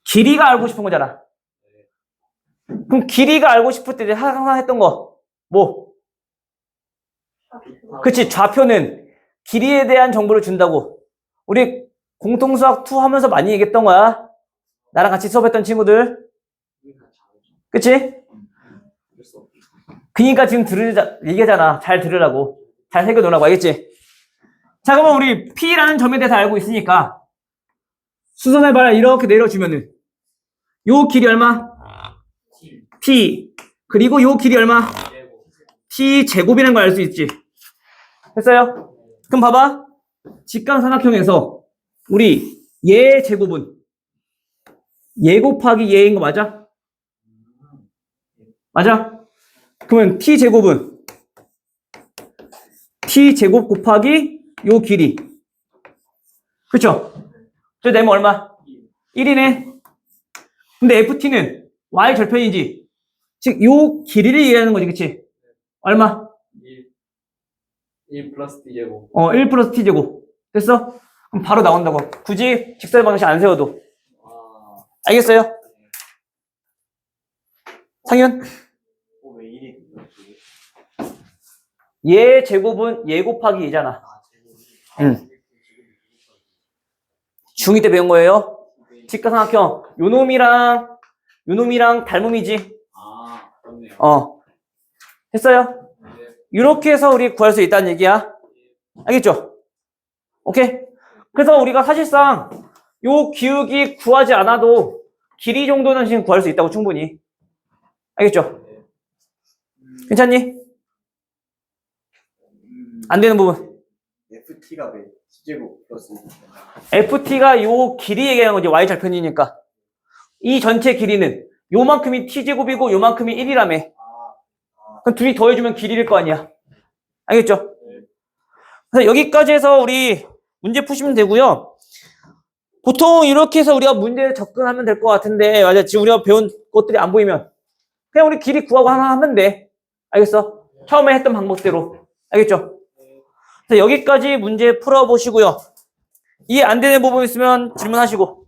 길이가 알고 싶은 거잖아. 그럼 길이가 알고 싶을 때 항상 했던 거, 뭐? 그치, 좌표는 길이에 대한 정보를 준다고. 우리 공통수학 2 하면서 많이 얘기했던 거야. 나랑 같이 수업했던 친구들. 그치? 그니까 지금 얘기하잖아. 잘 들으라고. 잘 새겨놓으라고. 알겠지? 자, 그러면 우리 P라는 점에 대해서 알고 있으니까 수선해봐라. 이렇게 내려주면은 요 길이 얼마? P. 그리고 요 길이 얼마? P 제곱이라는 걸 알 수 있지. 됐어요? 그럼 봐봐. 직각삼각형에서 우리 얘 제곱은 얘 곱하기 얘인 거 맞아? 맞아? 그러면 T 제곱은 T 제곱 곱하기 요 길이. 그쵸? 저 내면 얼마? 1이네. 근데 FT는 Y 절편이지. 즉, 요 길이를 얘기하는 거지, 그치? 얼마? 1 플러스 t 제곱. 1 플러스 T 제곱. 됐어? 그럼 바로 나온다고. 굳이 직선 방식 안 세워도. 알겠어요? 상현? 왜 1이 얘 제곱은 얘 곱하기 얘잖아. 응. 중2 때 배운 거예요. 직각삼각형. 요놈이랑 닮음이지. 그렇네요. 됐어요? 이렇게 해서 우리 구할 수 있다는 얘기야. 알겠죠? 오케이? 그래서 우리가 사실상 요 기울기 구하지 않아도 길이 정도는 지금 구할 수 있다고 충분히. 알겠죠? 괜찮니? 안 되는 부분. FT가 왜 T제곱 플러스 1? FT가 요 길이 얘기하는 거지. Y절편이니까. 이 전체 길이는 요만큼이 T제곱이고 요만큼이 1이라며. 그럼 둘이 더해주면 길이일 거 아니야. 알겠죠? 그래서 여기까지 해서 우리 문제 푸시면 되고요. 보통 이렇게 해서 우리가 문제에 접근하면 될 것 같은데, 맞아. 지금 우리가 배운 것들이 안 보이면 그냥 우리 길이 구하고 하나 하면 돼. 알겠어? 처음에 했던 방법대로. 알겠죠? 그래서 여기까지 문제 풀어보시고요. 이해 안 되는 부분 있으면 질문하시고.